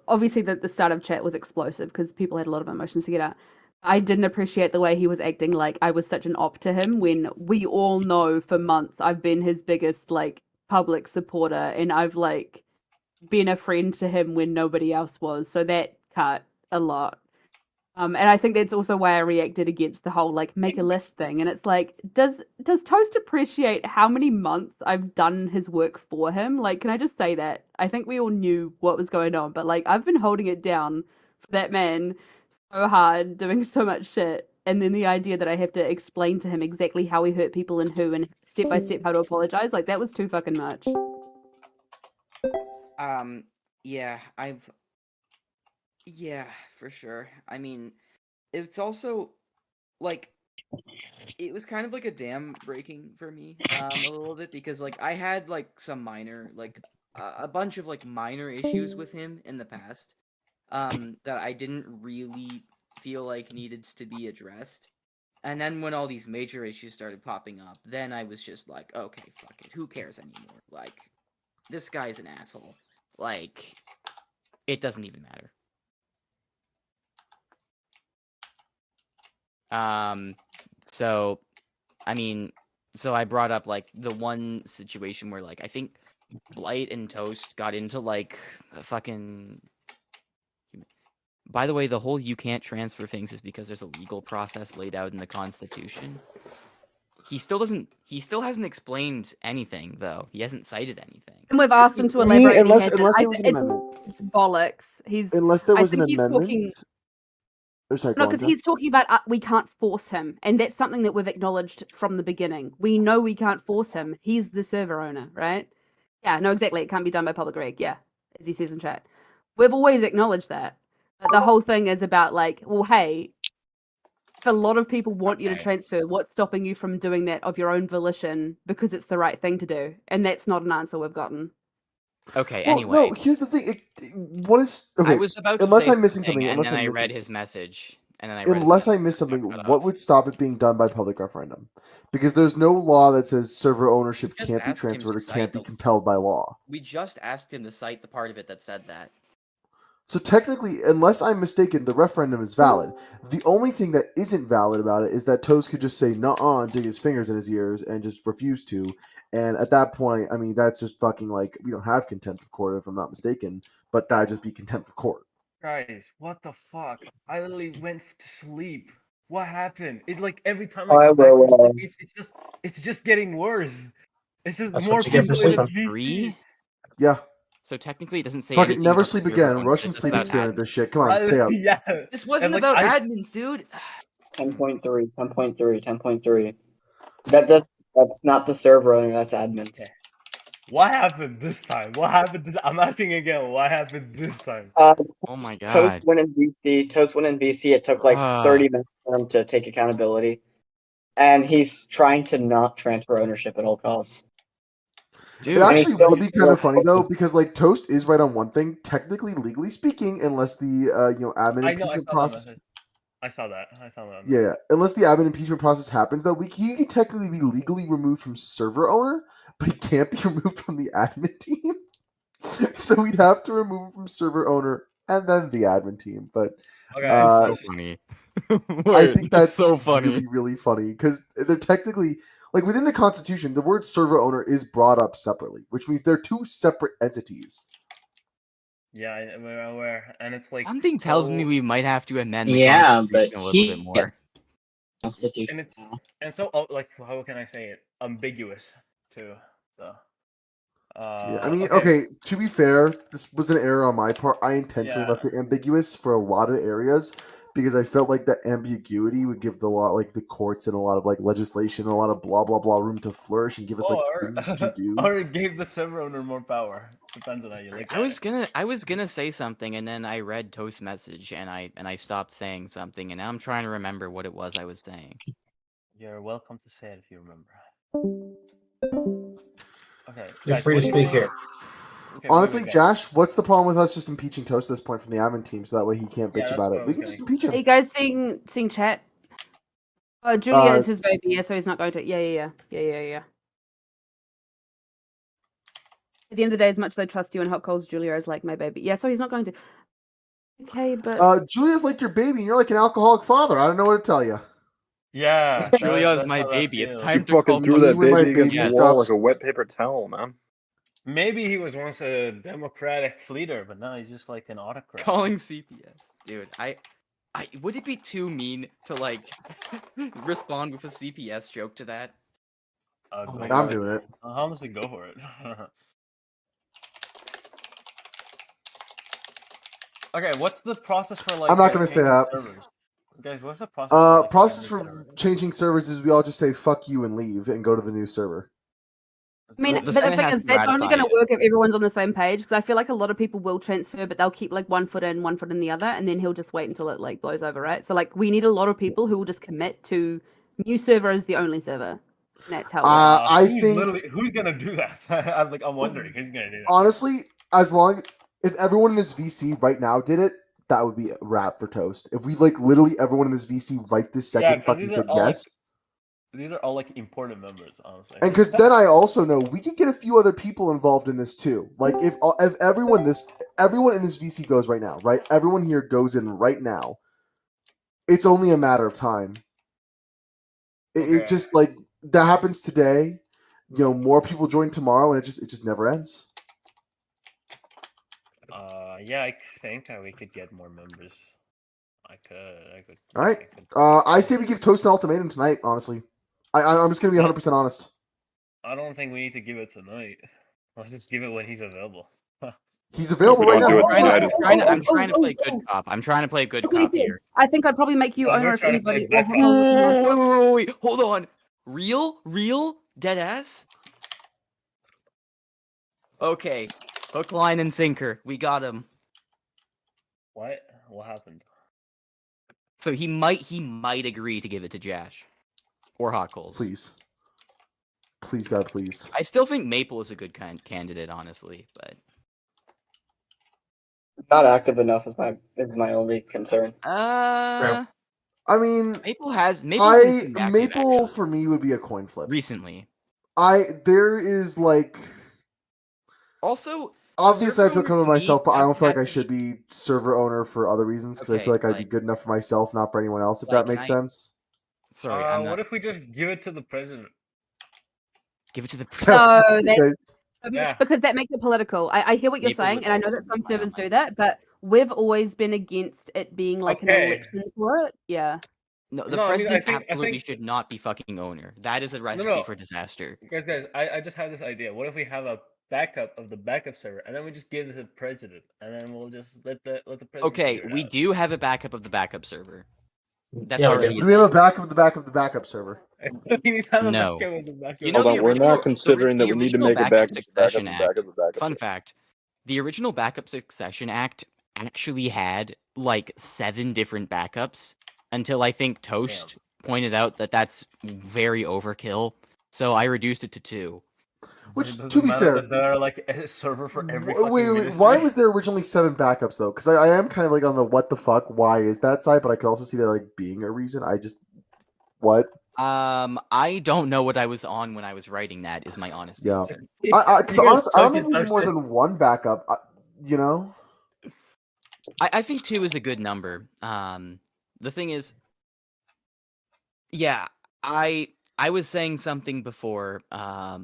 obviously the start of chat was explosive because people had a lot of emotions to get out. I didn't appreciate the way he was acting like I was such an op to him when we all know for months I've been his biggest, like, public supporter, and I've, like, been a friend to him when nobody else was. So that cut a lot. And I think that's also why I reacted against the whole, like, make a list thing. And it's like, does Toast appreciate how many months I've done his work for him? Like, can I just say that? I think we all knew what was going on, but, like, I've been holding it down for that man so hard, doing so much shit. And then the idea that I have to explain to him exactly how he hurt people and who, and step by step how to apologize, like, that was too fucking much. Yeah, for sure. I mean, it's also, like, it was kind of like a dam breaking for me, a little bit, because, like, I had, like, some minor, like, a bunch of, like, minor issues with him in the past, that I didn't really feel like needed to be addressed. And then when all these major issues started popping up, then I was just like, okay, fuck it, who cares anymore? Like, this guy's an asshole. Like, it doesn't even matter. So, I mean, so I brought up, like, the one situation where, like, I think Blight and Toast got into, like, a fucking... By the way, the whole you can't transfer things is because there's a legal process laid out in the Constitution. He still hasn't explained anything, though. He hasn't cited anything. And we've asked him to elaborate. Unless there was an amendment. Bollocks. Unless there was an amendment. No, because he's talking about we can't force him, and that's something that we've acknowledged from the beginning. We know we can't force him. He's the server owner, right? Yeah, no, exactly. It can't be done by public reg. Yeah, as he says in chat. We've always acknowledged that. But the whole thing is about, like, well, hey, if a lot of people want you to transfer, what's stopping you from doing that of your own volition because it's the right thing to do? And that's not an answer we've gotten. Okay, well, anyway. No, here's the thing. What is... Okay, I was about to unless say I'm missing something, and unless then I read his message. And then I unless I missed something, what would stop it being done by public referendum? Because there's no law that says server ownership can't be transferred or can't be compelled by law. We just asked him to cite the part of it that said that. So technically, unless I'm mistaken, the referendum is valid. The only thing that isn't valid about it is that Toast could just say "nuh-uh" and dig his fingers in his ears and just refuse to. And at that point, I mean, that's just fucking like, we don't have contempt of court if I'm not mistaken, but that'd just be contempt of court. Guys, what the fuck? I literally went to sleep. What happened? It, like, every time I come back from sleep, it's just getting worse. It's just That's more what you get for people in sleeping. VC. Yeah. So technically, it doesn't say Fuck it, anything. never about sleep the again. server Russian ownership sleep about experiment. admin. This shit. Come on, stay up. Yeah. This wasn't And, like, about admins, dude. 10.3, 10.3, 10.3. That's not the server owner. That's admins. Okay. What happened this time? What happened this? I'm asking again. What happened this time? Oh my god. Toast went in VC. It took like 30 minutes for him to take accountability, and he's trying to not transfer ownership at all costs. Dude, it actually would be kind of funny though, because like Toast is right on one thing, technically, legally speaking, unless the admin impeachment process. I saw that. Yeah, unless the admin impeachment process happens, though, he can technically be legally removed from server owner, but he can't be removed from the admin team. So we'd have to remove him from server owner and then the admin team. But okay, so funny. I think that's so funny. Really, really funny because they're technically, like, within the Constitution, the word server owner is brought up separately, which means they're two separate entities. Yeah, I'm aware, and it's like something tells me we might have to amend the Constitution a little bit more. Constitution, and so like, how can I say it? Ambiguous too. So. Yeah, I mean, okay, to be fair, this was an error on my part. I intentionally left it ambiguous for a lot of areas because I felt like that ambiguity would give the law, like the courts and a lot of like legislation, a lot of blah blah blah room to flourish and give us like things to do. Or it gave the server owner more power. Depends on how you look at it. I was gonna say something, and then I read Toast's message, and I stopped saying something, and now I'm trying to remember what it was I was saying. You're welcome to say it if you remember. Okay, you're free to speak here. Okay, honestly, Josh, what's the problem with us just impeaching Toast at this point from the admin team, so that way he can't bitch about it? We can just impeach him. Are you guys seeing chat? Julia is his baby, yeah, so he's not going to. Yeah. At the end of the day, as much as I trust you and Hot Coals, Julia is like my baby. Yeah, so he's not going to. Okay, but Julia's like your baby, and you're like an alcoholic father. I don't know what to tell you. Yeah, Julia's my baby. It's time You to fucking threw that when my baby against baby the wall like stops- a wet paper towel, man. Maybe he was once a democratic leader, but now he's just like an autocrat. Calling CPS, dude. I would it be too mean to like respond with a CPS joke to that? I'm doing it. I'll honestly go for it. Okay, what's the process for like? I'm not gonna say that. Servers? Guys, what's the process? Process for changing servers is we all just say "fuck you" and leave and go to the new server. I mean, but the thing is, that's only going to work if everyone's on the same page. Because I feel like a lot of people will transfer, but they'll keep like one foot in, one foot in the other, and then he'll just wait until it like blows over, right? So like, we need a lot of people who will just commit to new server as the only server. And that's how. I think who's gonna do that? I'm wondering who's gonna do that. Honestly, if everyone in this VC right now did it, that would be a wrap for toast. If we like literally everyone in this VC right this second fucking said yes. These are all like important members, honestly. And because then I also know we could get a few other people involved in this too. Like if everyone in this VC goes right now, right? Everyone here goes in right now. It's only a matter of time. It just like that happens today. You know, more people join tomorrow, and it just never ends. Yeah, I think that we could get more members. I could. All right. I say we give Toast an ultimatum tonight. Honestly, I'm just gonna be 100% honest. I don't think we need to give it tonight. Let's just give it when he's available. He's available right now. I'm trying to play good cop. I'm trying to play good cop here. I think I'd probably make you owner if anybody. Wait, hold on. Real dead ass. Okay, hook, line, and sinker. We got him. What? What happened? So he might agree to give it to Josh or Hot Coals. Please, God, please. I still think Maple is a good candidate, honestly, but not active enough is my only concern. I mean, Maple for me would be a coin flip. Recently, there is like also. Obviously, I feel comfortable with myself, but I don't feel like I should be server owner for other reasons because I feel like I'd be good enough for myself, not for anyone else. If that makes sense. Sorry, what if we just give it to the president? Give it to the president. No, because that makes it political. I hear what you're saying, and I know that some servers do that, but we've always been against it being like an election for it. Yeah. No, the president absolutely should not be fucking owner. That is a recipe for disaster. Guys, I just had this idea. What if we have a backup of the backup server, and then we just give it to the president, and then we'll just let the president. Okay, we do have a backup of the backup server. That's already. Do we have a backup of the backup of the backup server? No. You know, we're not considering that we need to make a backup Succession Act. Fun fact: the original Backup Succession Act actually had like 7 different backups until I think Toast pointed out that that's very overkill. So I reduced it to 2. Which, to be fair, there are like a server for every. Wait, why was there originally 7 backups though? Because I am kind of like on the what the fuck, why is that side? But I could also see there like being a reason. What? I don't know what I was on when I was writing that. Is my honest answer. Because honestly, I don't think we need more than 1 backup. You know. I think 2 is a good number. The thing is, yeah, I was saying something before. I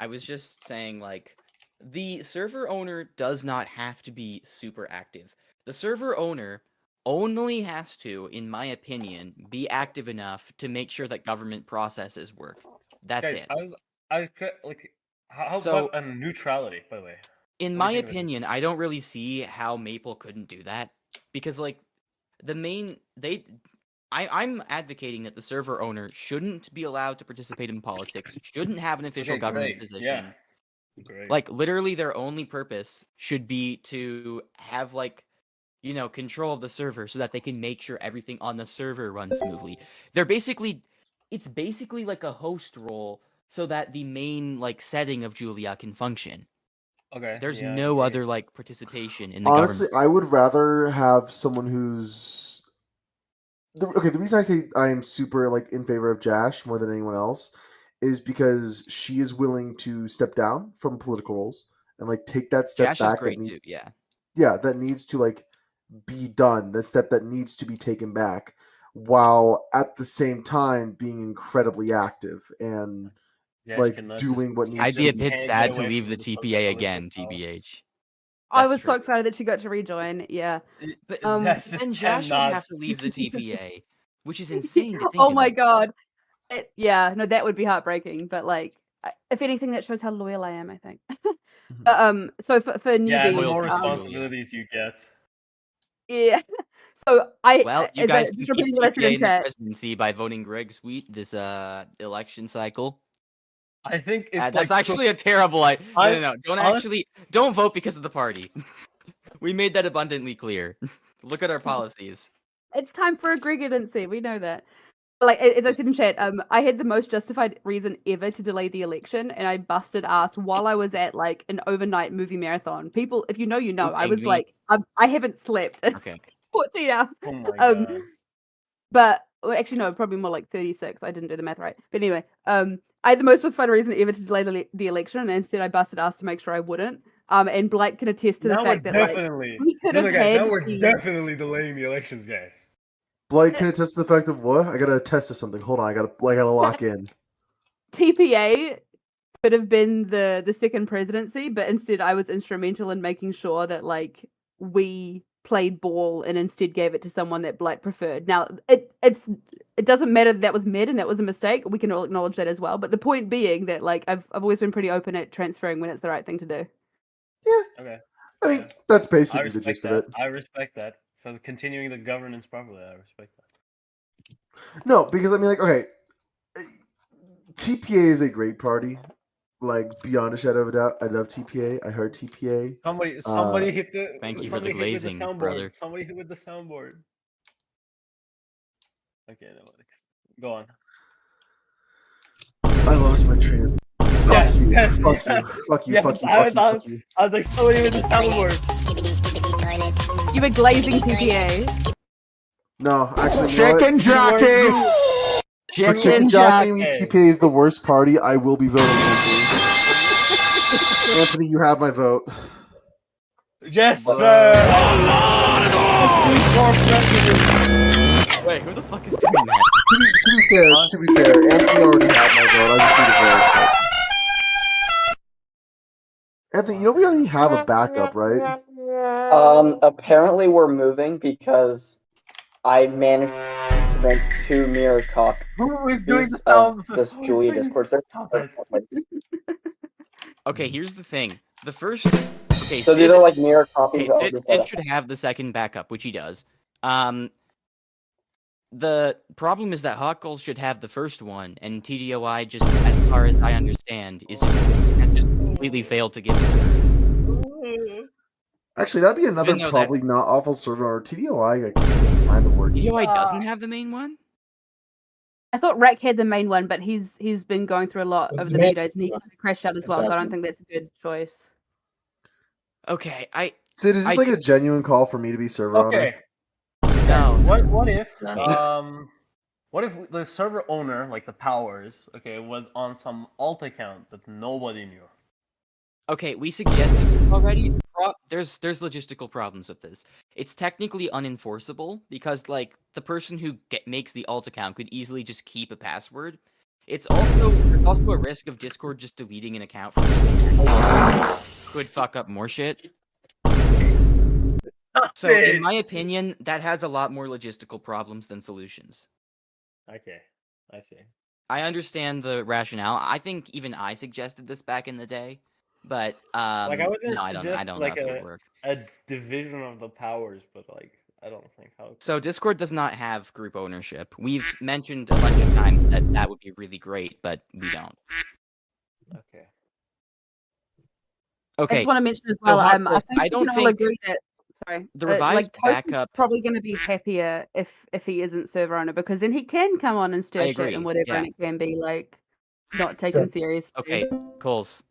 was just saying like the server owner does not have to be super active. The server owner only has to, in my opinion, be active enough to make sure that government processes work. That's it. How about neutrality, by the way? In my opinion, I don't really see how Maple couldn't do that because like I'm advocating that the server owner shouldn't be allowed to participate in politics, shouldn't have an official government position. Yeah. Like, literally, their only purpose should be to have, like, control of the server so that they can make sure everything on the server runs smoothly. It's basically like a host role so that the main, like, setting of Julia can function. Okay. There's no other, like, participation in the government. Honestly, I would rather have someone who's the reason I say I am super like in favor of Jash more than anyone else is because she is willing to step down from political roles and like take that step Jash is back great too. that needs to like be done, that step that needs to be taken back, while at the same time being incredibly active and like doing what needs I'd be to a bit sad to leave the TPA again, TBH. I was so excited that she got to rejoin. Yeah. But then Josh would have to leave the TPA, which is insane to think Oh about. my god. No, that would be heartbreaking. But like, if anything, that shows how loyal I am. I think. So for newbies, yeah, the more responsibilities you get. Yeah. So well, you guys can keep TPA in the chat. presidency by voting Greg Sweet this election cycle. I think it's that's actually a terrible. No, don't vote because of the party. We made that abundantly clear. Look at our policies. It's time for a Gregidency. We know that. Like, as I said in chat, I had the most justified reason ever to delay the election, and I busted ass while I was at like an overnight movie marathon. People, if you know, you know. I was like, I haven't slept in 14 hours. Oh my god. But well, actually, no, probably more like 36. I didn't do the math right. But anyway, I had the most justified reason ever to delay the election, and instead I busted ass to make sure I wouldn't. And Blake can attest to the fact that definitely, like, we could have had. Now we're definitely delaying the elections, guys. Blake can attest to the fact of what? I gotta attest to something. Hold on, I gotta lock in. TPA could have been the second presidency, but instead I was instrumental in making sure that like we played ball and instead gave it to someone that Blake preferred. Now it doesn't matter that was mid and that was a mistake. We can all acknowledge that as well. But the point being that like I've always been pretty open at transferring when it's the right thing to do. Yeah. Okay. I mean, that's basically the gist of it. I respect that. For continuing the governance properly, I respect that. No, because I mean, like, okay, TPA is a great party. Like, beyond a shadow of a doubt, I love TPA. I heard TPA. Somebody hit the. Thank you for the glazing, brother. Somebody hit with the soundboard. Okay, no, go on. I lost my train. Fuck you. Fuck you. Fuck you. Fuck you. Fuck you. I was like, somebody with the soundboard. You were glazing TPA. No, actually, chicken jockey. For chicken jockey, TPA is the worst party. I will be voting Anthony. Anthony, you have my vote. Yes, sir. Wait, who the fuck is doing that? To be fair, Anthony already had my vote. I just need a vote. Anthony, you know we already have a backup, right? Apparently we're moving because I managed to make 2 mirror copies. Who is doing the sound? This Julia Discord server. Okay, here's the thing. The first. Okay, so these are like mirror copies. It should have the second backup, which he does. The problem is that Hot Goals should have the first one, and TDOI, just as far as I understand, has just completely failed to give it. Actually, that'd be another probably not awful server. Or TDOI kind of working. TDOI doesn't have the main one? I thought Rack had the main one, but he's been going through a lot over the few days, and he crashed out as well. So I don't think that's a good choice. Okay, So is this like a genuine call for me to be server owner? No. What if the server owner, like the powers, was on some alt account that nobody knew? Okay, we suggested this already. There's logistical problems with this. It's technically unenforceable because like the person who makes the alt account could easily just keep a password. There's also a risk of Discord just deleting an account could fuck up more shit. So in my opinion, that has a lot more logistical problems than solutions. Okay, I see. I understand the rationale. I think even I suggested this back in the day. But like I no, I don't know if it would work. A division of the powers, but like I don't think how. So Discord does not have group ownership. We've mentioned a bunch of times that would be really great, but we don't. Okay. Okay. I just want to mention as well. I don't think agree that. Sorry, the revised backup probably going to be happier if he isn't server owner, because then he can come on and stir shit and whatever, and it can be like not taken seriously. Okay, Coles.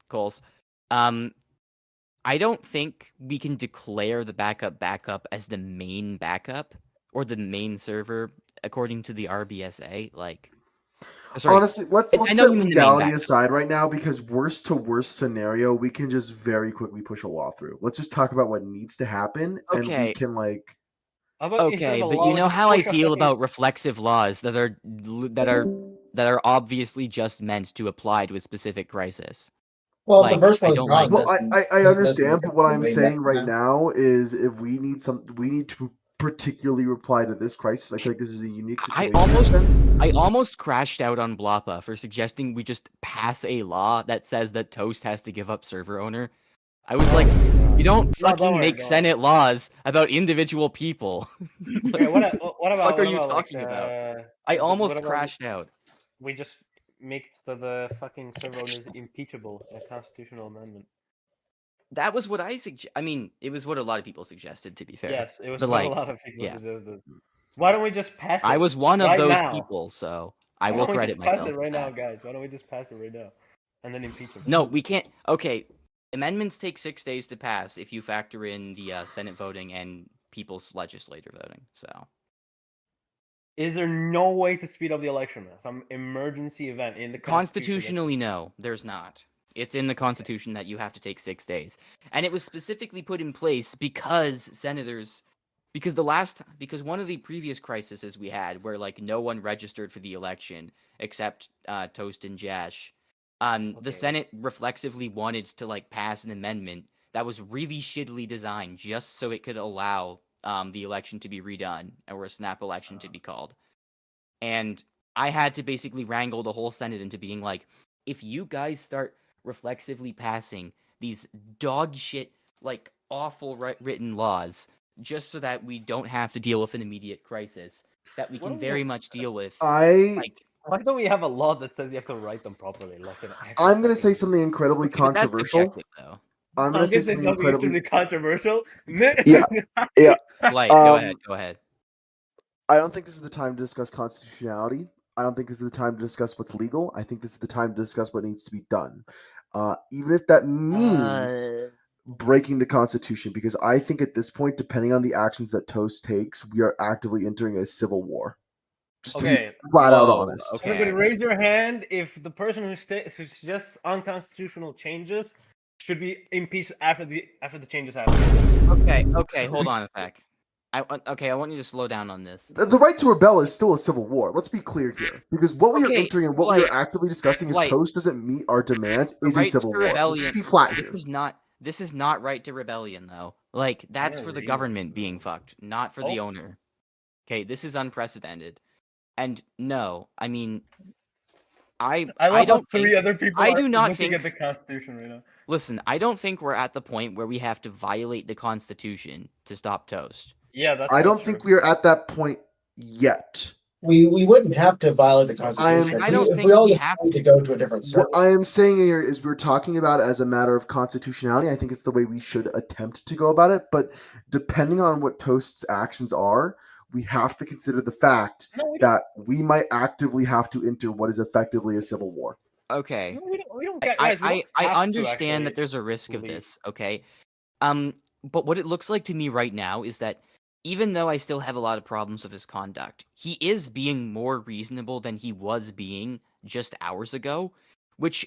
I don't think we can declare the backup as the main backup or the main server according to the RBSA, like. Sorry, honestly, let's set legality aside right now, because worst to worst scenario, we can just very quickly push a law through. Let's just talk about what needs to happen, and we can like. Okay, but you know how I feel about reflexive laws that are obviously just meant to apply to a specific crisis. Well, like, the first one's gone. Well, I understand, but what I'm saying right now is, if we need to particularly reply to this crisis. I feel like this is a unique situation. I almost crashed out on Blappa for suggesting we just pass a law that says that Toast has to give up server owner. I was like, you don't fucking make Senate laws about individual people. Okay, what about what are you about, talking about? I almost crashed out. We just make the fucking server owners impeachable, a constitutional amendment. That was what I suggest. I mean, it was what a lot of people suggested, to be fair. Yes, it was what a lot of people suggested. Why don't we just pass it? I was one of those people, so I will credit myself. Pass it right now, guys. Why don't we just pass it right now, and then impeach him? No, we can't. Okay, amendments take 6 days to pass if you factor in the Senate voting and people's legislature voting. So, is there no way to speed up the election? Some emergency event in the constitutionally? No, there's not. It's in the Constitution that you have to take 6 days. And it was specifically put in place because senators, because one of the previous crises we had where like no one registered for the election except Toast and Jash, the Senate reflexively wanted to like pass an amendment that was really shittily designed just so it could allow the election to be redone or a snap election to be called. And I had to basically wrangle the whole Senate into being like, if you guys start reflexively passing these dog shit, like awful written laws, just so that we don't have to deal with an immediate crisis that we can very much deal with. Why don't we have a law that says you have to write them properly? Like I'm going to say something incredibly controversial. I'm going to say something incredibly controversial. Yeah. Go ahead. I don't think this is the time to discuss constitutionality. I don't think this is the time to discuss what's legal. I think this is the time to discuss what needs to be done. Even if that means breaking the Constitution, because I think at this point, depending on the actions that Toast takes, we are actively entering a civil war. Just to be flat out honest. Everybody raise your hand if the person who suggests unconstitutional changes should be impeached after the changes happen. Okay, hold on a sec. I want you to slow down on this. The right to rebel is still a civil war. Let's be clear here, because what we are entering and what we are actively discussing, if Toast doesn't meet our demands, is a civil war. Let's be flat here. This is not right to rebellion, though. Like that's for the government being fucked, not for the owner. Okay, this is unprecedented, and no, I mean, I don't. Three other people. I do not think at the Constitution right now. Listen, I don't think we're at the point where we have to violate the Constitution to stop Toast. Yeah, I don't think we are at that point yet. We wouldn't have to violate the Constitution. If we all have to go to a different service. What I am saying here is we're talking about it as a matter of constitutionality. I think it's the way we should attempt to go about it. But depending on what Toast's actions are, we have to consider the fact that we might actively have to enter what is effectively a civil war. Okay. We don't I understand that there's a risk of this, okay? But what it looks like to me right now is that even though I still have a lot of problems with his conduct, he is being more reasonable than he was being just hours ago, which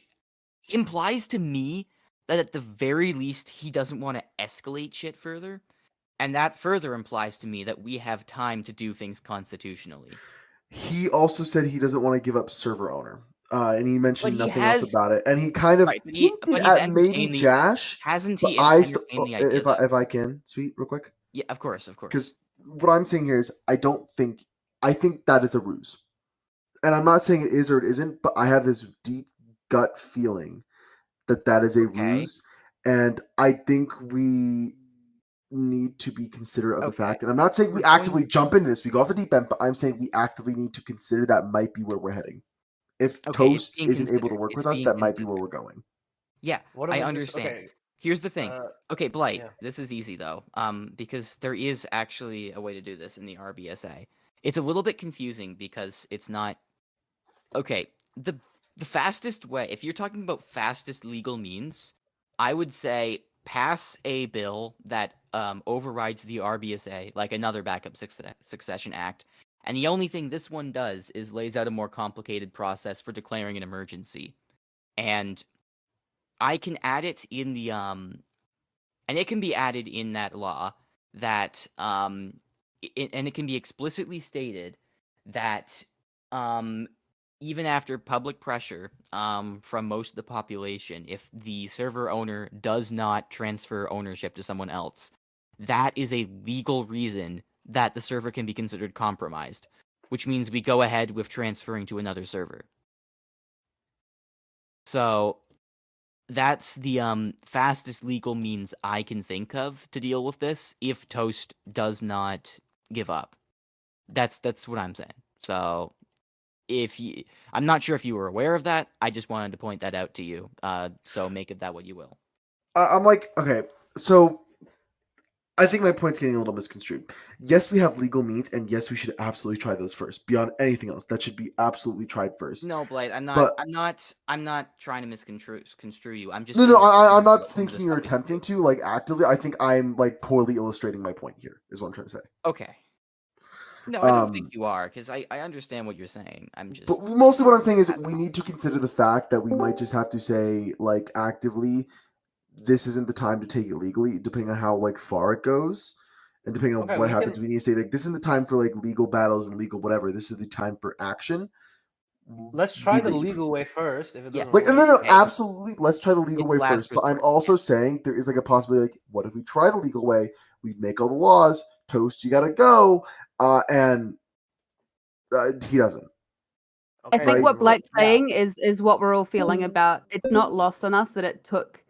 implies to me that at the very least he doesn't want to escalate shit further. And that further implies to me that we have time to do things constitutionally. He also said he doesn't want to give up server owner. And he mentioned nothing else about it. And he kind of hinted at maybe Jash. Hasn't he entertained the idea, if I can, sweet, real quick? Yeah, of course. Because what I'm saying here is I think that is a ruse. And I'm not saying it is or it isn't, but I have this deep gut feeling that is a ruse. And I think we need to be considerate of the fact. And I'm not saying we actively jump into this, we go off the deep end, but I'm saying we actively need to consider that might be where we're heading. If Toast isn't able to work with us, that might be where we're going. Yeah, I understand. Here's the thing. Okay, Blight, this is easy though, because there is actually a way to do this in the RBSA. It's a little bit confusing because it's not... Okay, the fastest way, if you're talking about fastest legal means, I would say pass a bill that overrides the RBSA, like another backup succession act, And the only thing this one does is lays out a more complicated process for declaring an emergency. And I can add it in the and it can be added in that law that and it can be explicitly stated that even after public pressure from most of the population, if the server owner does not transfer ownership to someone else, that is a legal reason that the server can be considered compromised, which means we go ahead with transferring to another server. So that's the fastest legal means I can think of to deal with this if Toast does not give up. That's what I'm saying. So I'm not sure if you were aware of that. I just wanted to point that out to you. So make of that what you will. I'm like, okay, so I think my point's getting a little misconstrued. Yes, we have legal means, and yes, we should absolutely try those first. Beyond anything else, that should be absolutely tried first. No, Blade, I'm not trying to misconstrue you. I'm just no. I'm not thinking you're attempting to like actively. I think I'm like poorly illustrating my point here. Is what I'm trying to say. Okay. No, I don't think you are, because I understand what you're saying. I'm just. But mostly what I'm saying is we need to consider the fact that we might just have to say like actively, this isn't the time to take it legally, depending on how like far it goes, and depending on what happens. We need to say like this isn't the time for like legal battles and legal whatever. This is the time for action. Let's try the legal way first. If it doesn't like work. no, absolutely. Let's try the legal way first. resort. But I'm also saying there is like a possibility. Like, what if we try the legal way? We make all the laws. Toast, you gotta go. And he doesn't. I think what Blake's saying is what we're all feeling about. It's not lost on us that it took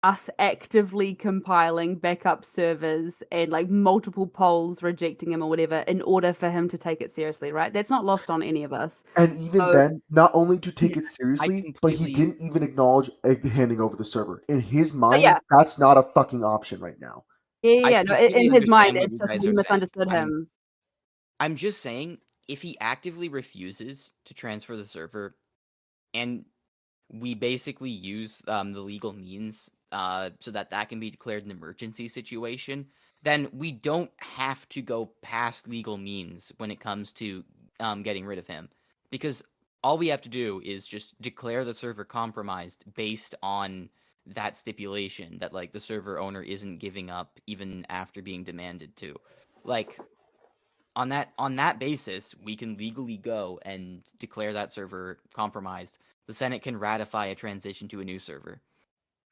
us actively compiling backup servers and like multiple polls rejecting him or whatever in order for him to take it seriously, right? That's not lost on any of us. And even then, not only to take it seriously, but he didn't even acknowledge handing over the server. In his mind, that's not a fucking option right now. Yeah, no, in his mind, it's just we misunderstood him. I'm just saying, if he actively refuses to transfer the server, and we basically use the legal means so that can be declared an emergency situation, then we don't have to go past legal means when it comes to getting rid of him. Because all we have to do is just declare the server compromised based on that stipulation that like the server owner isn't giving up even after being demanded to. Like on that basis, we can legally go and declare that server compromised. The Senate can ratify a transition to a new server.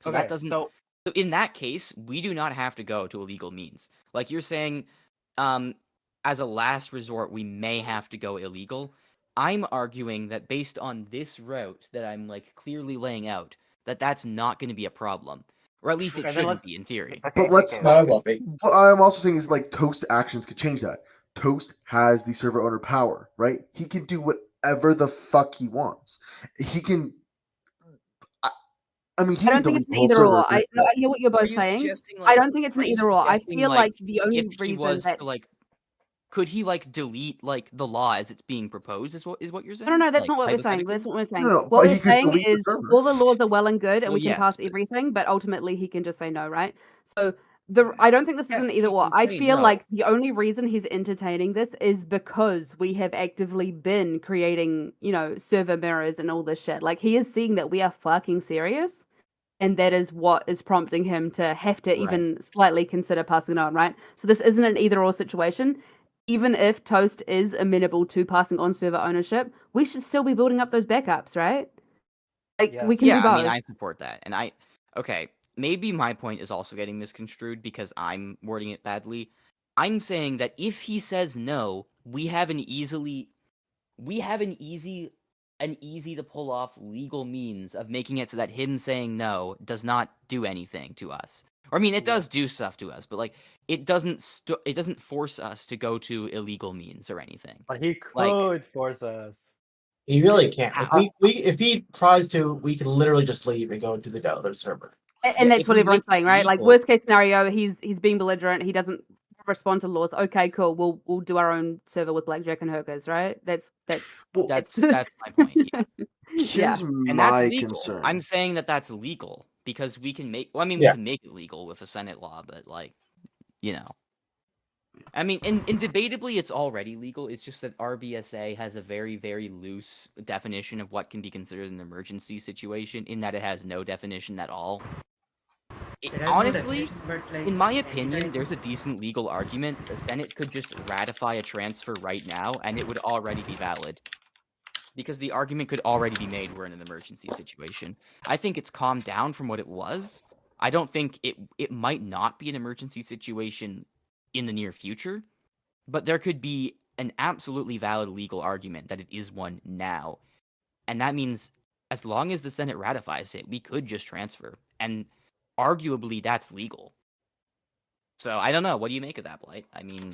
So that doesn't. So in that case, we do not have to go to illegal means. Like you're saying, as a last resort, we may have to go illegal. I'm arguing that based on this route that I'm like clearly laying out, that's not going to be a problem, or at least it shouldn't be in theory. But what I'm also saying is like Toast actions could change that. Toast has the server owner power, right? He can do whatever the fuck he wants. He can. I mean, he I don't think it's an either or. I hear what you're both saying. I don't think it's an either or. I feel like the only reason that could he like delete like the law as it's being proposed is what you're saying? No, that's not what we're saying. That's what we're saying. No, what we're saying is all the laws are well and good, and we can pass everything, but ultimately he can just say no, right? So I don't think this is an either or. I feel like the only reason he's entertaining this is because we have actively been creating, server mirrors and all this shit. Like he is seeing that we are fucking serious. And that is what is prompting him to have to even slightly consider passing it on, right? So this isn't an either or situation. Even if Toast is amenable to passing on server ownership, we should still be building up those backups, right? Like we can do both. I mean, I support that, and maybe my point is also getting misconstrued because I'm wording it badly. I'm saying that if he says no, we have an easy to pull off legal means of making it so that him saying no does not do anything to us. Or I mean, it does do stuff to us, but like it doesn't force us to go to illegal means or anything. But he could force us. He really can't. Like if he tries to, we can literally just leave and go to the other server. And that's what everyone's saying, right? Like worst case scenario, he's being belligerent. He doesn't respond to laws. Okay, cool. We'll do our own server with blackjack and hookers, right? That's my point. Here's and my that's legal. concern. I'm saying that that's legal because we can make. Well, I mean, we can make it legal with a Senate law, but like, I mean, and debatably, it's already legal. It's just that RBSA has a very, very loose definition of what can be considered an emergency situation, in that it has no definition at all. Honestly, in my opinion, there's a decent legal argument that the Senate could just ratify a transfer right now, and it would already be valid. Because the argument could already be made we're in an emergency situation. I think it's calmed down from what it was. I don't think it might not be an emergency situation in the near future, but there could be an absolutely valid legal argument that it is one now. And that means as long as the Senate ratifies it, we could just transfer. And arguably that's legal. So I don't know. What do you make of that, Blight? I mean,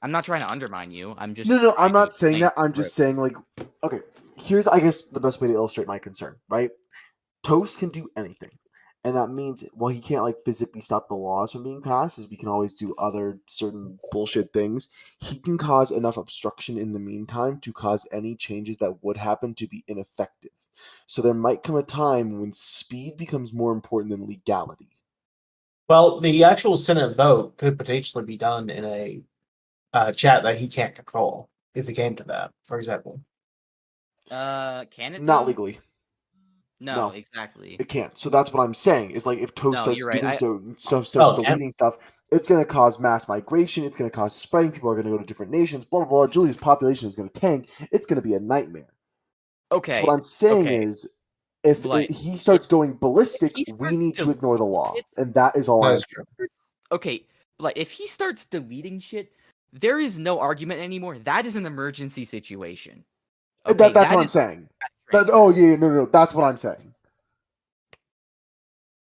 I'm not trying to undermine you. I'm just No, I'm not saying that. I'm just saying, like, okay, here's, I guess, the best way to illustrate my concern, right? Toast can do anything. And that means, well, he can't, like, physically stop the laws from being passed, as we can always do other certain bullshit things. He can cause enough obstruction in the meantime to cause any changes that would happen to be ineffective. So there might come a time when speed becomes more important than legality. Well, the actual Senate vote could potentially be done in a chat that he can't control, if it came to that, for example. Can it? Not legally. No, exactly. It can't. So that's what I'm saying. Is like if Toast starts doing starts deleting stuff, it's going to cause mass migration. It's going to cause spreading. People are going to go to different nations. Blah blah blah. Julia's population is going to tank. It's going to be a nightmare. Okay. So what I'm saying is, if he starts going ballistic, we need to ignore the law, and that is all I'm saying. Okay, like if he starts deleting shit, there is no argument anymore. That is an emergency situation. Okay, that's what I'm saying. No. That's what I'm saying.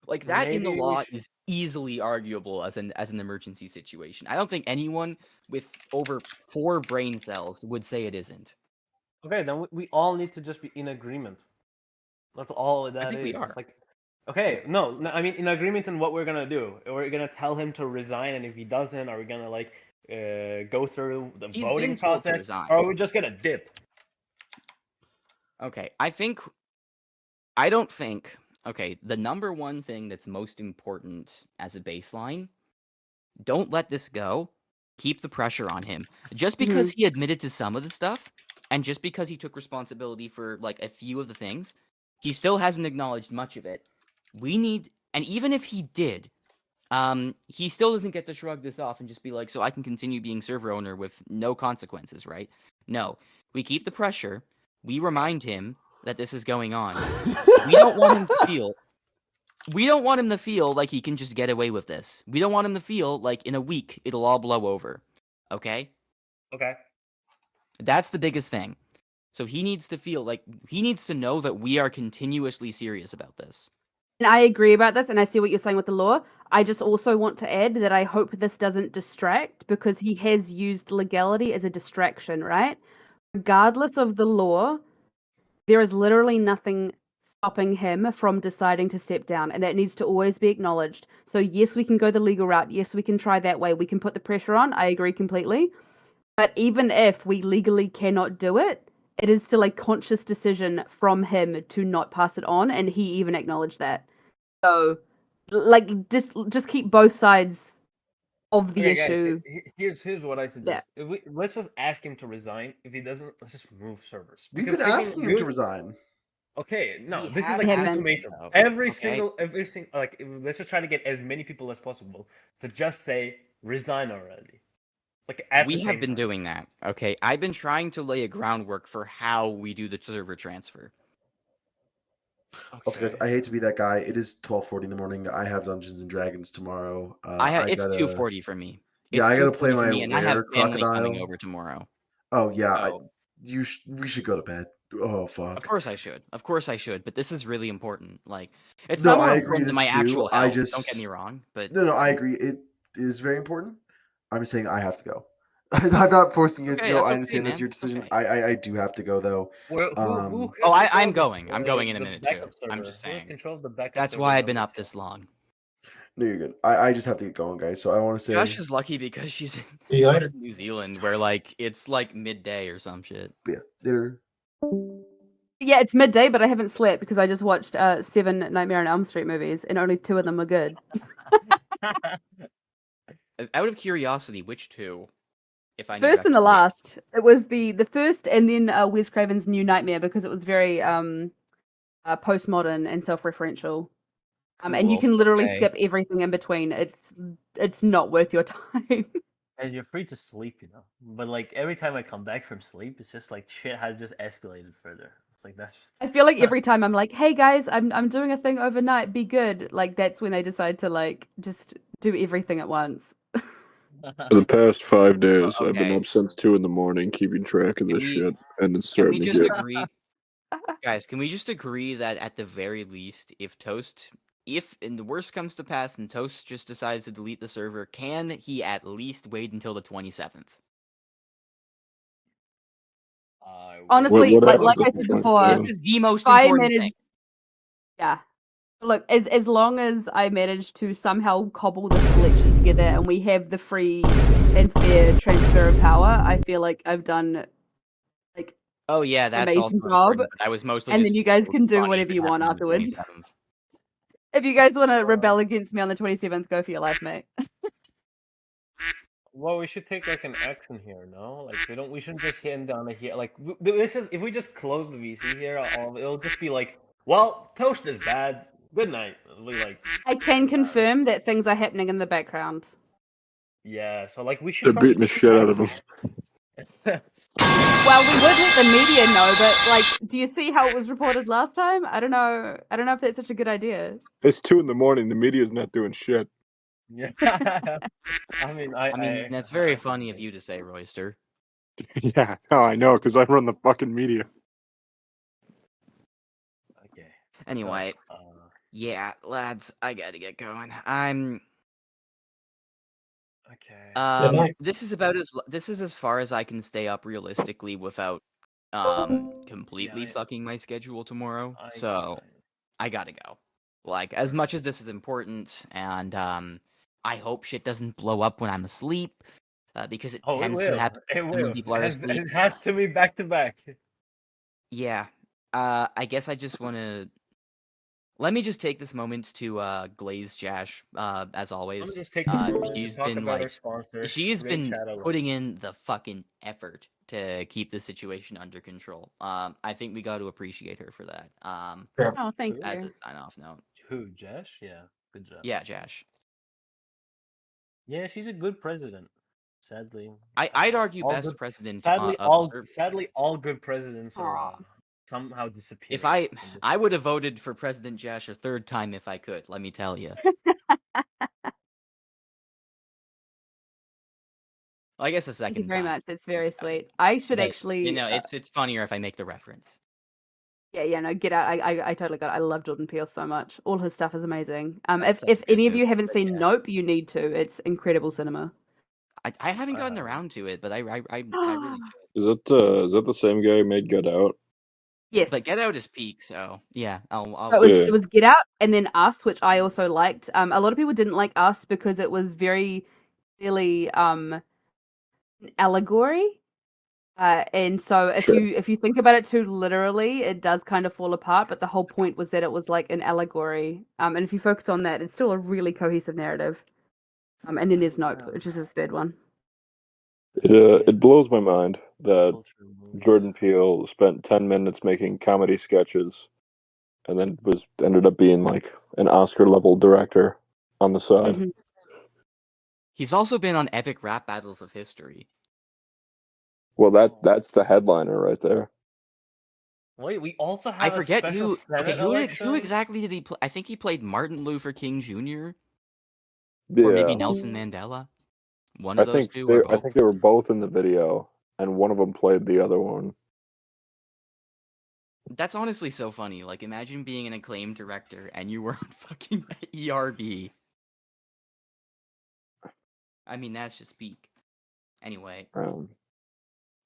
Like that in the law is easily arguable as an emergency situation. I don't think anyone with over 4 brain cells would say it isn't. Okay, then we all need to just be in agreement. That's all that is. I think we are. It's like, okay, no, I mean in agreement on what we're gonna do. We're gonna tell him to resign, and if he doesn't, are we gonna like go through the voting process, or are we just gonna dip? Okay, okay, the number one thing that's most important as a baseline, don't let this go. Keep the pressure on him. Just because he admitted to some of the stuff, and just because he took responsibility for like a few of the things, he still hasn't acknowledged much of it. And even if he did, he still doesn't get to shrug this off and just be like, so I can continue being server owner with no consequences, right? No, we keep the pressure. We remind him that this is going on. We don't want him to feel like he can just get away with this. We don't want him to feel like in a week it'll all blow over. Okay? Okay. That's the biggest thing. So he needs to know that we are continuously serious about this. And I agree about this, and I see what you're saying with the law. I just also want to add that I hope this doesn't distract, because he has used legality as a distraction, right? Regardless of the law, there is literally nothing stopping him from deciding to step down, and that needs to always be acknowledged. So yes, we can go the legal route. Yes, we can try that way. We can put the pressure on. I agree completely. But even if we legally cannot do it, it is still a conscious decision from him to not pass it on, and he even acknowledged that. So, like, just keep both sides of the issue. Guys, here's what I suggest. Yeah. Let's just ask him to resign. If he doesn't, let's just move servers. We've been asking him to resign. Okay, no, this is like ultimatum. Every single, like, let's just try to get as many people as possible to just say resign already. Like we have been doing that. Okay, I've been trying to lay a groundwork for how we do the server transfer. Okay. Also, guys, I hate to be that guy. It is 12:40 in the morning. I have Dungeons and Dragons tomorrow. It's 2:40 for me. Yeah, I gotta play my and I have family coming over tomorrow. Oh yeah, we should go to bed. Oh fuck. Of course I should. But this is really important. Like, it's not more important than my actual health. Don't get me wrong. But no, I agree. It is very important. I'm just saying I have to go. I'm not forcing you guys to go. I understand that's your decision. Okay. I do have to go though. I'm going. I'm going in a minute too. I'm just saying. That's why I've been up this long. No, you're good. I just have to get going, guys. So I want to say Josh is lucky because she's in New Zealand, where like it's like midday or some shit. Yeah, it's midday, but I haven't slept because I just watched 7 Nightmare on Elm Street movies, and only 2 of them were good. out of curiosity, which two? If I first and the last, it was the first, and then Wes Craven's New Nightmare because it was very postmodern and self-referential. Cool. And you can literally skip everything in between. It's not worth your time. And you're free to sleep, But like every time I come back from sleep, it's just like shit has just escalated further. It's like that's. I feel like every time I'm like, "Hey guys, I'm doing a thing overnight. Be good." Like that's when they decide to like just do everything at once. For the past 5 days, I've been up since 2 a.m. keeping track of this shit, and it's starting to get. Agree, guys? Can we just agree that at the very least, if in the worst comes to pass and Toast just decides to delete the server, can he at least wait until the 27th? Honestly, like I said before, this is the most important thing. Yeah. Look, as long as I manage to somehow cobble this collection together and we have the free and fair transfer of power, I feel like I've done like that's amazing job. But I was mostly and then you guys can do whatever you want afterwards. If you guys want to rebel against me on the 27th, go for your life, mate. Well, we should take like an action here, no? Like we shouldn't just hand down a here. Like this is if we just close the VC here, it'll just be like, well, Toast is bad. Good night. It'll be like. I can confirm that things are happening in the background. Yeah, so like we should. They're beating the shit out of him. Well, we would let the media know, but like, do you see how it was reported last time? I don't know if that's such a good idea. It's 2 a.m. The media's not doing shit. Yeah. I mean, that's very funny of you to say, Royster. Yeah, no, I know, because I run the fucking media. Okay. Anyway, yeah, lads, I gotta get going. Okay. This is as far as I can stay up realistically without completely fucking my schedule tomorrow. So I gotta go. Like, as much as this is important, and I hope shit doesn't blow up when I'm asleep, because it tends to happen when people are asleep. It has to be back to back. Yeah. I guess I just want to. Let me just take this moment to glaze Jash, as always. Let me just take this moment she's to talk been about like, our sponsor. she's been putting in the fucking effort to keep the situation under control. I think we got to appreciate her for that. Oh, thank you. As a sign-off note. Who, Jash? Yeah, good job. Yeah, Jash. Yeah, she's a good president. Sadly, I'd argue best good, president. Sadly, all good presidents are somehow disappearing. If I would have voted for President Jash a third time if I could. Let me tell you. I guess a second. Thank you very much. It's very sweet. I should actually. It's funnier if I make the reference. Yeah, no, Get Out. I totally got it. I love Jordan Peele so much. All his stuff is amazing. If any of you haven't seen Nope, you need to. It's incredible cinema. I haven't gotten around to it, but I really enjoy it. Is that the same guy who made Get Out? Yes. But Get Out is peak, so yeah. It was Get Out and then Us, which I also liked. A lot of people didn't like Us because it was very clearly an allegory. And so if you think about it too literally, it does kind of fall apart. But the whole point was that it was like an allegory. And if you focus on that, it's still a really cohesive narrative. And then there's Nope, which is his third one. It blows my mind that Jordan Peele spent 10 minutes making comedy sketches, and then ended up being like an Oscar-level director on the side. Mm-hmm. He's also been on epic rap battles of history. Well, that's the headliner right there. Wait, we also have. I forget who. Okay, who exactly did he play? I think he played Martin Luther King Jr. Yeah. Or maybe Nelson Mandela. One of those two. I think they were both in the video, and one of them played the other one. That's honestly so funny. Like, imagine being an acclaimed director and you were on fucking ERB. I mean, that's just peak. Anyway.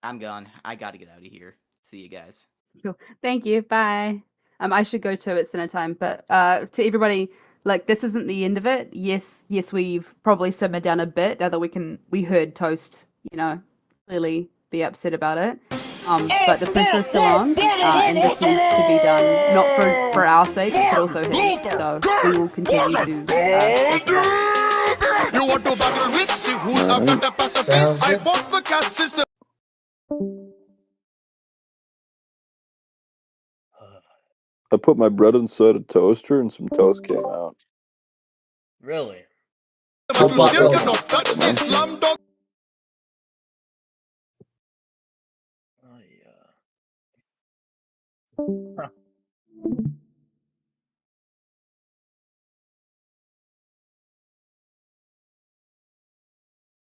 I'm gone. I gotta get out of here. See you guys. Cool. Thank you. Bye. I should go too. It's dinner time. But to everybody, like, this isn't the end of it. Yes, we've probably simmered down a bit now that we heard Toast, clearly be upset about it. But the pressure is still on, and this needs to be done not for our sake, but also his. So we will continue to. You want to battle with see who's a better pacifist? I bought the caste system. I put my bread inside a toaster and some toast came out. Really? But you still cannot touch this slum dog. Oh, yeah. Huh.